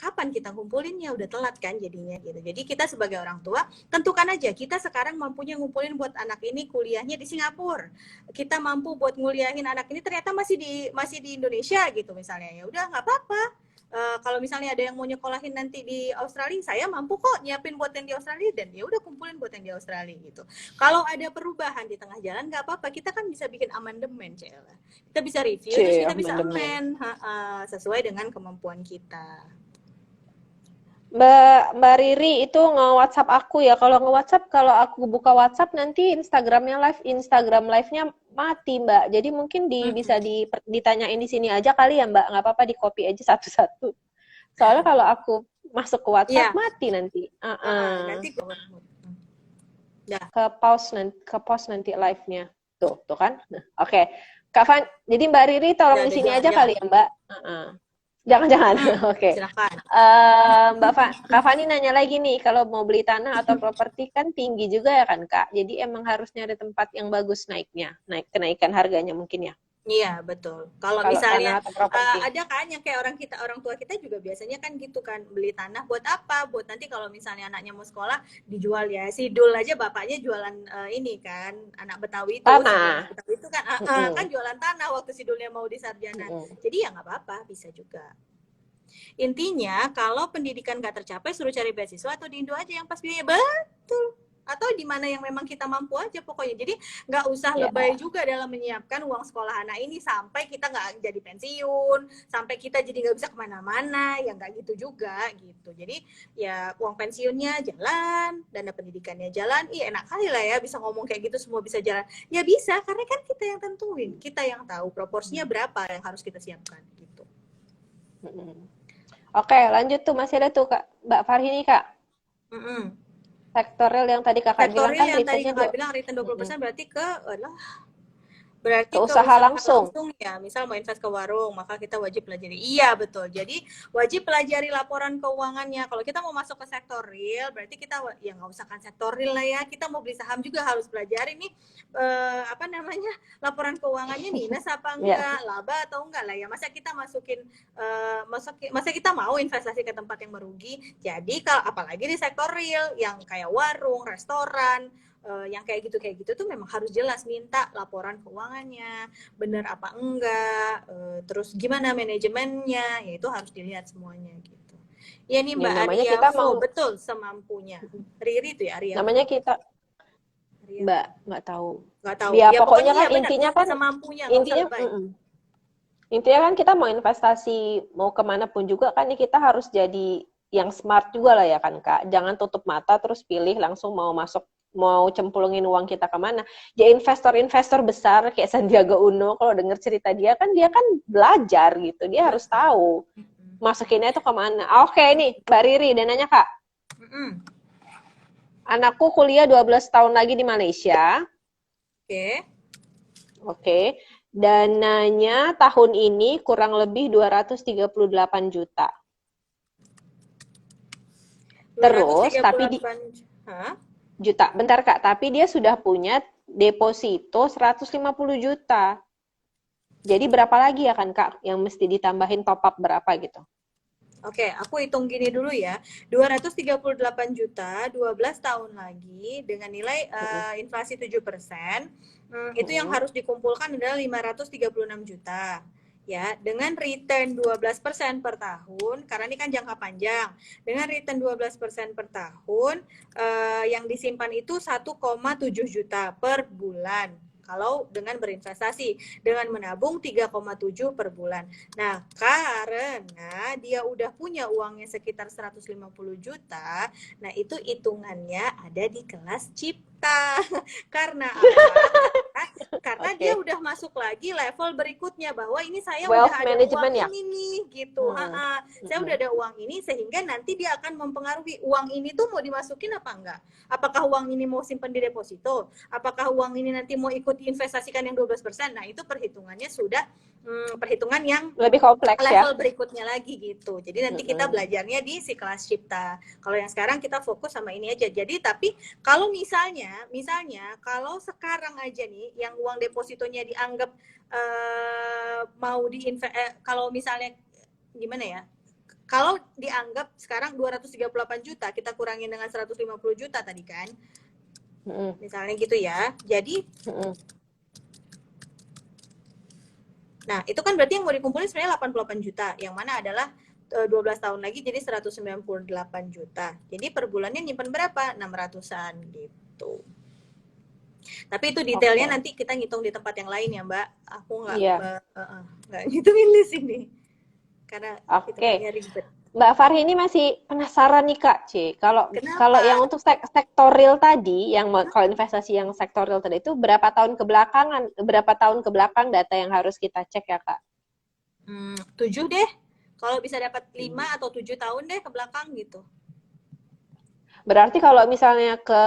Speaker 2: kapan kita kumpulinnya? Udah telat kan jadinya gitu. Jadi kita sebagai orang tua tentukan aja kita sekarang mampunya ngumpulin buat anak ini kuliahnya di Singapura. Kita mampu buat nguliahin anak ini ternyata masih di Indonesia gitu misalnya. Ya udah nggak apa-apa. Kalau misalnya ada yang mau nyekolahin nanti di Australia, saya mampu kok nyiapin buat yang di Australia dan ya udah kumpulin buat yang di Australia gitu. Kalau ada perubahan di tengah jalan nggak apa-apa, kita kan bisa bikin amandemen, Cela. Kita bisa review terus kita bisa
Speaker 1: Amandemen.
Speaker 2: amend sesuai dengan kemampuan kita.
Speaker 1: Mbak Riri itu nge-WhatsApp aku ya. Kalau nge-WhatsApp, kalau aku buka WhatsApp nanti Instagram live-nya mati, Mbak. Jadi mungkin bisa ditanyain di sini aja kali ya, Mbak. Nggak apa-apa, di-copy aja satu-satu. Soalnya kalau aku masuk ke WhatsApp
Speaker 2: Iya,
Speaker 1: mati nanti.
Speaker 2: nanti dah.
Speaker 1: Ke pause nanti live-nya. Tuh kan. Nah, oke. Kak Van, jadi Mbak Riri tolong di
Speaker 2: Udah
Speaker 1: sini aja
Speaker 2: jangan-jangan.
Speaker 1: kali ya, Mbak. Jangan-jangan. Oke.
Speaker 2: Silakan.
Speaker 1: Kak Fani nanya lagi nih, kalau mau beli tanah atau properti kan tinggi juga ya kan Kak? Jadi emang harus nyari tempat yang bagus kenaikan harganya mungkin ya.
Speaker 2: Iya, betul. Kalau
Speaker 1: Kalau
Speaker 2: misalnya
Speaker 1: tanah atau properti.
Speaker 2: ada kan yang kayak orang tua kita juga biasanya kan gitu kan, beli tanah buat apa? Buat nanti kalau misalnya anaknya mau sekolah dijual ya. Sidul aja bapaknya jualan ini kan, anak Betawi itu, sarjana
Speaker 1: Tanah.
Speaker 2: Betawi itu kan kan
Speaker 1: Mm-mm.
Speaker 2: jualan tanah waktu Sidulnya mau di sarjana.
Speaker 1: Mm-mm.
Speaker 2: Jadi ya nggak apa-apa, bisa juga. Intinya kalau pendidikan nggak tercapai suruh cari beasiswa atau di Indo aja yang pas biaya betul, atau di mana yang memang kita mampu aja pokoknya. Jadi nggak usah
Speaker 1: Ya,
Speaker 2: lebay juga dalam menyiapkan uang sekolah anak ini sampai kita nggak jadi pensiun, sampai kita jadi nggak bisa kemana-mana, ya nggak gitu juga gitu. Jadi ya uang pensiunnya jalan, dana pendidikannya jalan, enak kali lah ya bisa ngomong kayak gitu semua bisa jalan. Ya bisa, karena kan kita yang tentuin, kita yang tahu proporsinya berapa yang harus kita siapkan gitu.
Speaker 1: mm-mm. Oke, lanjut tuh masih ada tuh Kak Mbak Farhini Kak.
Speaker 2: Mm-mm.
Speaker 1: Sektor real yang tadi Kakak
Speaker 2: Sektor
Speaker 1: bilang
Speaker 2: real
Speaker 1: kan
Speaker 2: yang tadi
Speaker 1: returnnya
Speaker 2: kakak bilang return
Speaker 1: mm-mm,
Speaker 2: 20% berarti
Speaker 1: ke
Speaker 2: ke
Speaker 1: usaha
Speaker 2: usaha
Speaker 1: langsung.
Speaker 2: langsung ya. Misal mau invest ke warung, maka kita wajib pelajari. Iya, betul. Jadi wajib pelajari laporan keuangannya. Kalau kita mau masuk ke sektor real, berarti kita ya nggak usah kan sektor real lah ya. Kita mau beli saham juga harus pelajari nih apa namanya laporan keuangannya minus apa
Speaker 1: Ya.
Speaker 2: enggak, laba atau enggak lah ya. Masa kita masa kita mau investasi ke tempat yang merugi. Jadi kalau apalagi di sektor real yang kayak warung, restoran, yang kayak gitu tuh memang harus jelas minta laporan keuangannya benar apa enggak, terus gimana manajemennya, ya itu harus dilihat semuanya gitu. Ya nih
Speaker 1: Ya
Speaker 2: Mbak
Speaker 1: namanya
Speaker 2: Arya
Speaker 1: kita
Speaker 2: Fu,
Speaker 1: mau
Speaker 2: betul semampunya. Riri tuh ya Arya Fu.
Speaker 1: namanya kita
Speaker 2: Arya
Speaker 1: Mbak,
Speaker 2: Fu.
Speaker 1: nggak tahu.
Speaker 2: Nggak tahu.
Speaker 1: Ya
Speaker 2: Ya
Speaker 1: pokoknya
Speaker 2: pokoknya
Speaker 1: kan
Speaker 2: ya benar,
Speaker 1: intinya kan
Speaker 2: semampunya nggak usah
Speaker 1: intinya
Speaker 2: lebay.
Speaker 1: mm-mm. Intinya kan kita mau investasi mau kemana pun juga kan kita harus jadi yang smart juga lah ya kan Kak. Jangan tutup mata terus pilih langsung mau cemplungin uang kita kemana. Ya investor-investor besar kayak Sandiaga Uno kalau dengar cerita dia kan belajar gitu. Dia harus
Speaker 2: Betul.
Speaker 1: tahu masukinnya itu kemana. Oke nih Mbak Riri dan nanya Kak. Anakku kuliah 12 tahun lagi di Malaysia.
Speaker 2: Oke.
Speaker 1: Oke. Dananya tahun ini kurang lebih 238 juta. Terus, tapi
Speaker 2: 238
Speaker 1: juta. Bentar Kak, tapi dia sudah punya deposito 150 juta. Jadi berapa lagi ya kan Kak yang mesti ditambahin top up berapa gitu?
Speaker 2: Oke, aku hitung gini dulu ya. 238 juta, 12 tahun lagi dengan nilai inflasi 7%. Itu yang harus dikumpulkan adalah 536 juta. Ya, dengan return 12% per tahun, karena ini kan jangka panjang. Dengan return 12% per tahun, yang disimpan itu 1,7 juta per bulan. kalau dengan berinvestasi, dengan menabung 3,7 per bulan. Nah, karena dia udah punya uangnya sekitar 150 juta, nah itu hitungannya ada di kelas cipta. Karena apa? Karena dia
Speaker 1: Oke.
Speaker 2: udah masuk lagi level berikutnya, bahwa ini saya udah
Speaker 1: Wealth
Speaker 2: ada uang
Speaker 1: management ya?
Speaker 2: ini nih gitu. Saya udah
Speaker 1: Mm-mm.
Speaker 2: ada uang ini, sehingga nanti dia akan mempengaruhi uang ini tuh mau dimasukin apa enggak. Apakah uang ini mau simpan di deposito? Apakah uang ini nanti mau ikut diinvestasikan yang 12%? Nah, itu perhitungannya sudah perhitungan yang
Speaker 1: Lebih kompleks ya?
Speaker 2: level berikutnya lagi gitu. Jadi nanti kita
Speaker 1: Mm-mm.
Speaker 2: belajarnya di si kelas cipta. Kalau yang sekarang kita fokus sama ini aja. Jadi tapi kalau misalnya kalau sekarang aja nih yang uang depositonya dianggap mau kalau misalnya gimana ya? Kalau dianggap sekarang 238 juta, kita kurangin dengan 150 juta tadi kan. Misalnya gitu ya. Jadi nah, itu kan berarti yang mau dikumpulin sebenarnya 88 juta, yang mana adalah 12 tahun lagi jadi 198 juta. Jadi per bulannya nyimpen berapa? 600-an gitu. Tapi itu detailnya nanti kita ngitung di tempat yang lain ya, Mbak. Aku nggak ngitungin di sini. Karena hitungannya ribet.
Speaker 1: Mbak Farhi ini masih penasaran nih Kak, kalau yang untuk sektor real tadi, yang kalau investasi yang sektor real tadi itu berapa tahun ke belakang data yang harus kita cek ya Kak?
Speaker 2: 7 deh. Kalau bisa dapat 5 atau 7 tahun deh ke belakang gitu.
Speaker 1: Berarti kalau misalnya ke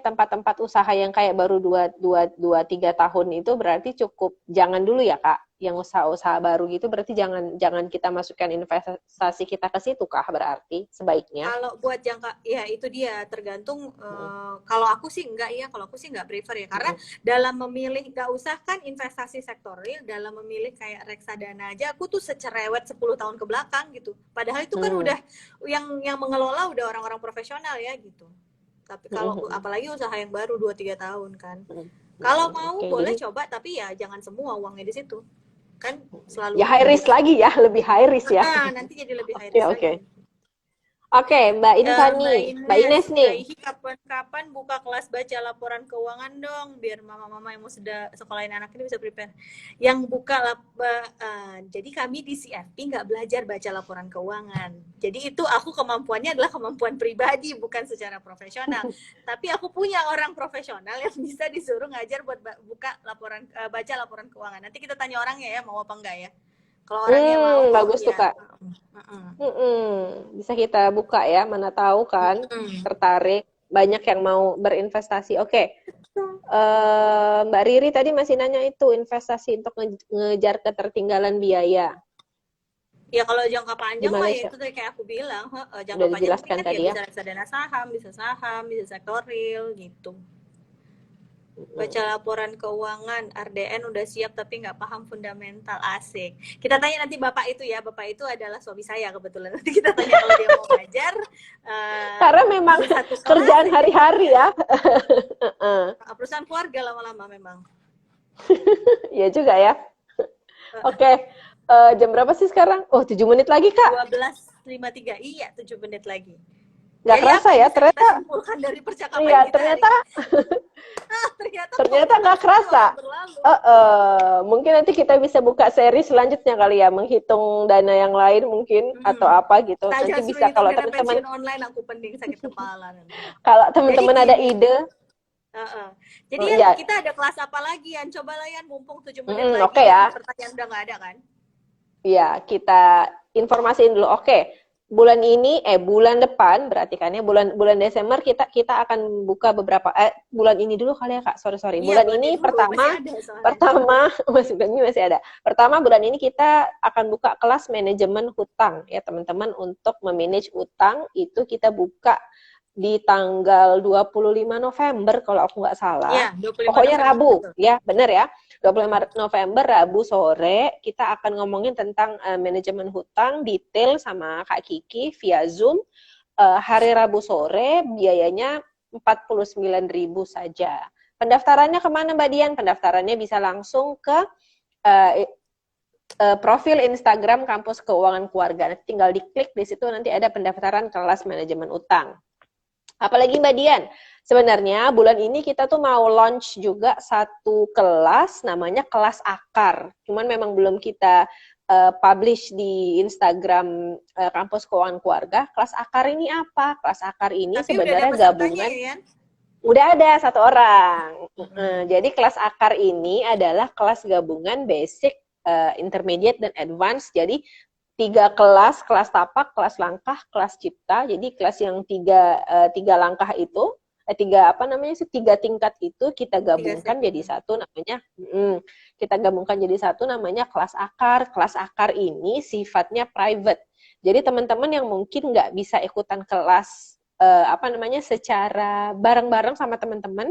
Speaker 1: tempat-tempat usaha yang kayak baru 2-3 tahun itu berarti cukup jangan dulu ya Kak, yang usaha-usaha baru gitu berarti jangan kita masukkan investasi kita ke situ kah berarti sebaiknya?
Speaker 2: Kalau buat jangka, ya itu dia tergantung. Kalau aku sih enggak ya, kalau aku sih enggak prefer ya, karena dalam memilih, enggak usah kan investasi sektor real, dalam memilih kayak reksadana aja, aku tuh secerewet 10 tahun ke belakang gitu. Padahal itu kan udah yang mengelola udah orang-orang profesional ya gitu. Tapi kalau apalagi usaha yang baru 2-3 tahun kan. Kalau mau boleh coba, tapi ya jangan semua uangnya di situ. Kan selalu
Speaker 1: ya high risk lagi ya, lebih high risk ya.
Speaker 2: Nanti jadi lebih high risk lagi.
Speaker 1: Oke, Mbak Mbak Ines nih.
Speaker 2: Kapan-kapan buka kelas baca laporan keuangan dong, biar mama-mama yang mau sudah sekolahin anak ini bisa prepare. Yang jadi kami di CFP nggak belajar baca laporan keuangan. Jadi itu aku kemampuannya adalah kemampuan pribadi, bukan secara profesional. Tapi aku punya orang profesional yang bisa disuruh ngajar buat baca laporan keuangan. Nanti kita tanya orangnya ya, mau apa enggak ya. Kalau orangnya mau,
Speaker 1: bagus tuh
Speaker 2: ya.
Speaker 1: Kak. Bisa kita buka ya, mana tahu kan tertarik, banyak yang mau berinvestasi. Oke. Mbak Riri tadi masih nanya itu investasi untuk ngejar ketertinggalan biaya.
Speaker 2: Ya kalau jangka panjang mah ya itu kayak aku bilang, jangka panjang kan ya bisa reksadana saham, bisa sektor real gitu. Baca laporan keuangan, RDN udah siap tapi nggak paham fundamental, asik. Kita tanya nanti Bapak itu ya, Bapak itu adalah suami saya kebetulan. Nanti kita tanya kalau dia mau ngajar.
Speaker 1: Karena memang kerjaan hari-hari ya.
Speaker 2: Perusahaan keluarga lama-lama memang.
Speaker 1: Iya juga ya. Oke. Jam berapa sih sekarang? Oh, 7 menit lagi, Kak.
Speaker 2: 12.53. Iya, 7 menit lagi.
Speaker 1: Nggak kerasa ya, ternyata.
Speaker 2: Kita simpulkan dari percakapan
Speaker 1: iya,
Speaker 2: kita
Speaker 1: ternyata nggak kerasa. Mungkin nanti kita bisa buka seri selanjutnya kali ya, menghitung dana yang lain mungkin atau apa gitu. Nanti bisa kalau teman-teman
Speaker 2: online aku penting sakit kepala.
Speaker 1: Kalau teman-teman ada ide.
Speaker 2: Jadi ya, kita ada kelas apa lagi Yan? Coba lah Yan, mumpung 7 menit lagi.
Speaker 1: Oke ya.
Speaker 2: Pertanyaan udah nggak ada kan?
Speaker 1: Iya, kita informasiin dulu. Oke. Bulan depan berarti kan ya, bulan Desember kita akan buka beberapa bulan ini dulu kali ya Kak. Sorry. Bulan ini pertama masih ada. Pertama bulan ini kita akan buka kelas manajemen hutang ya teman-teman. Untuk memanage utang itu kita buka di tanggal 25 November kalau aku nggak salah.
Speaker 2: Ya,
Speaker 1: pokoknya Rabu, ya benar ya. 25 November Rabu sore kita akan ngomongin tentang manajemen hutang detail sama Kak Kiki via Zoom. Hari Rabu sore biayanya 49.000 saja. Pendaftarannya kemana Mbak Dian? Pendaftarannya bisa langsung ke profil Instagram Kampus Keuangan Keluarga. Nanti tinggal diklik di situ, nanti ada pendaftaran kelas manajemen utang. Apalagi Mbak Dian, Sebenarnya bulan ini kita tuh mau launch juga satu kelas, namanya kelas akar. Cuman memang belum kita publish di Instagram Kampus Keuangan Keluarga. Kelas akar ini apa? Kelas akar ini
Speaker 2: Tapi udah ada
Speaker 1: sebenarnya
Speaker 2: pesertanya
Speaker 1: gabungan.
Speaker 2: ya, Yan?
Speaker 1: Udah ada satu orang.
Speaker 2: Hmm.
Speaker 1: Jadi kelas akar ini adalah kelas gabungan basic, intermediate, dan advance. Jadi 3 kelas, kelas tapak, kelas langkah, kelas cipta. Jadi kelas yang tiga langkah itu, tiga apa namanya sih, 3 tingkat itu kita gabungkan jadi satu namanya, kita gabungkan jadi satu namanya kelas akar. Kelas akar ini sifatnya private. Jadi teman-teman yang mungkin nggak bisa ikutan kelas apa namanya secara bareng-bareng sama teman-teman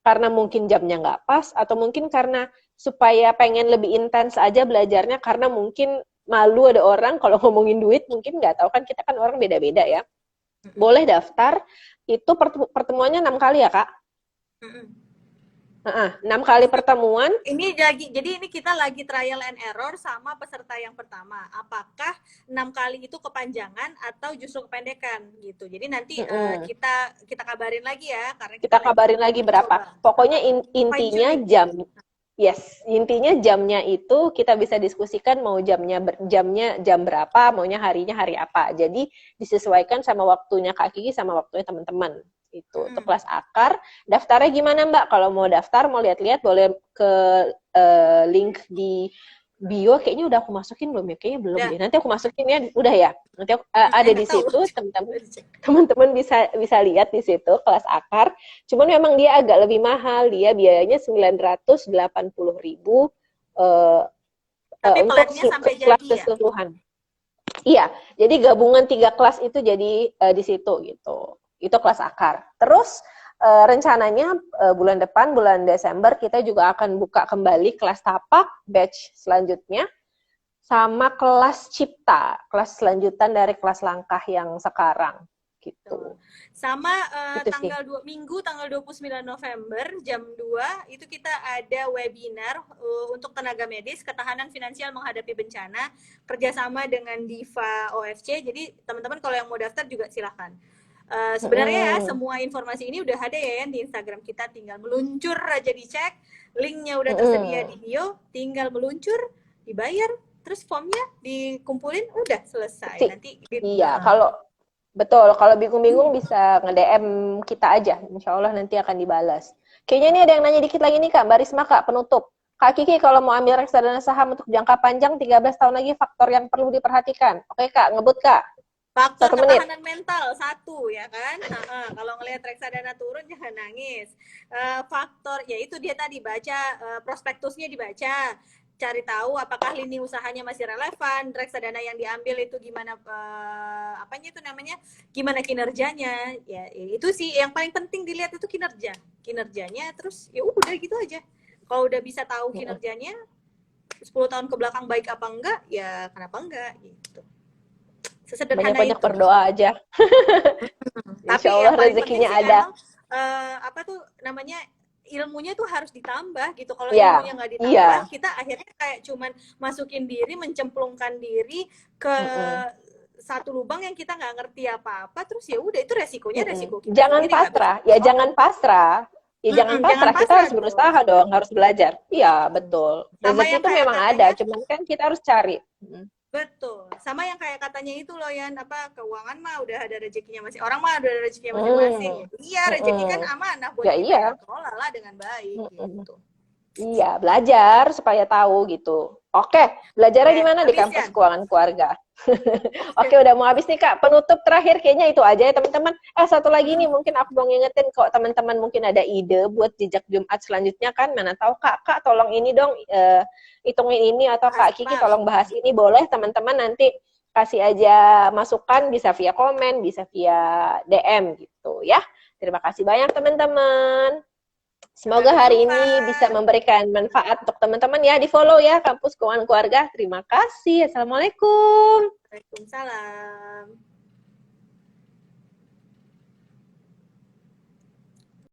Speaker 1: karena mungkin jamnya nggak pas atau mungkin karena supaya pengen lebih intens aja belajarnya karena mungkin malu ada orang kalau ngomongin duit mungkin nggak tahu kan kita kan orang beda-beda ya. Boleh daftar itu pertemuannya 6 kali ya Kak? 6 kali pertemuan.
Speaker 2: Jadi ini kita lagi trial and error sama peserta yang pertama. Apakah 6 kali itu kepanjangan atau justru kependekan gitu. Jadi nanti kita kabarin lagi ya karena kita
Speaker 1: kabarin lagi berapa. Pokoknya intinya intinya jamnya itu kita bisa diskusikan mau jamnya jam berapa, maunya harinya hari apa. Jadi disesuaikan sama waktunya Kak Kiki sama waktunya teman-teman. Itu untuk kelas akar. Daftarnya gimana Mbak? Kalau mau daftar, mau lihat-lihat boleh ke link di bio. Kayaknya udah aku masukin belum ya? Kayaknya belum deh. Nanti aku masukin ya. Udah ya. Nanti aku, ada di situ teman-teman bisa lihat di situ kelas akar. Cuman memang dia agak lebih mahal. Dia biayanya 980.000 untuk kelas keseluruhan. Iya, jadi gabungan 3 kelas itu jadi di situ gitu. Itu kelas akar. Terus rencananya bulan depan, bulan Desember, kita juga akan buka kembali kelas tapak, batch selanjutnya, sama kelas cipta, kelas selanjutan dari kelas langkah yang sekarang. Gitu.
Speaker 2: Sama Minggu tanggal 29 November jam 2 itu kita ada webinar untuk tenaga medis ketahanan finansial menghadapi bencana kerjasama dengan Diva OFC. Jadi teman-teman kalau yang mau daftar juga silahkan. Sebenarnya ya semua informasi ini udah ada ya di Instagram kita, tinggal meluncur aja dicek, linknya udah tersedia di bio, tinggal meluncur, dibayar, terus formnya dikumpulin, udah selesai. Nanti
Speaker 1: iya, kalau bingung-bingung bisa nge-DM kita aja, insya Allah nanti akan dibalas. Kayaknya ini ada yang nanya dikit lagi nih Kak, Mbak Risma Kak, penutup. Kak Kiki kalau mau ambil reksadana saham untuk jangka panjang 13 tahun lagi, faktor yang perlu diperhatikan. Oke Kak, ngebut Kak.
Speaker 2: Faktor ketahanan mental 1 ya kan. Kalau ngelihat reksadana turun jangan nangis. Faktor ya itu dia tadi, baca prospektusnya, dibaca, cari tahu apakah lini usahanya masih relevan, reksadana yang diambil itu gimana gimana kinerjanya. Ya itu sih yang paling penting dilihat, itu kinerjanya. Terus ya udah gitu aja. Kalau udah bisa tahu kinerjanya 10 tahun ke belakang baik apa enggak, ya kenapa enggak gitu.
Speaker 1: Banyak-banyak berdoa aja. Insya Allah rezekinya ada.
Speaker 2: Ilmunya tuh harus ditambah gitu. Kalau ilmunya nggak ditambah, kita akhirnya kayak cuman masukin diri, mencemplungkan diri ke satu lubang yang kita nggak ngerti apa-apa, terus ya udah itu resikonya resiko kita.
Speaker 1: Jangan pasrah, jangan pasrah. Jangan pasrah, kita harus berusaha dong, harus belajar. Iya, betul. Rezeki itu memang ada, cuman kan kita harus cari.
Speaker 2: Betul. Sama yang kayak katanya itu loh, Yan, keuangan mah udah ada rezekinya masing. Orang mah udah ada rezekinya masing-masing. Iya, rezeki kan amanah buat kita. Kelola dengan baik gitu.
Speaker 1: Iya, belajar supaya tahu gitu. Oke, belajarnya di mana? Di Kampus Keuangan Keluarga. Oke, udah mau habis nih Kak. Penutup terakhir kayaknya itu aja ya teman-teman. Satu lagi nih mungkin aku mau ngingetin kalau teman-teman mungkin ada ide buat jejak Jumat selanjutnya kan. Mana tahu Kak tolong ini dong hitungin ini, atau Kak Kiki tolong bahas ini, boleh teman-teman nanti kasih aja masukan, bisa via komen, bisa via DM gitu ya. Terima kasih banyak teman-teman. Semoga hari ini bisa memberikan manfaat untuk teman-teman ya. Di follow ya Kampus Keuangan Keluarga. Terima kasih. Assalamualaikum.
Speaker 2: Waalaikumsalam.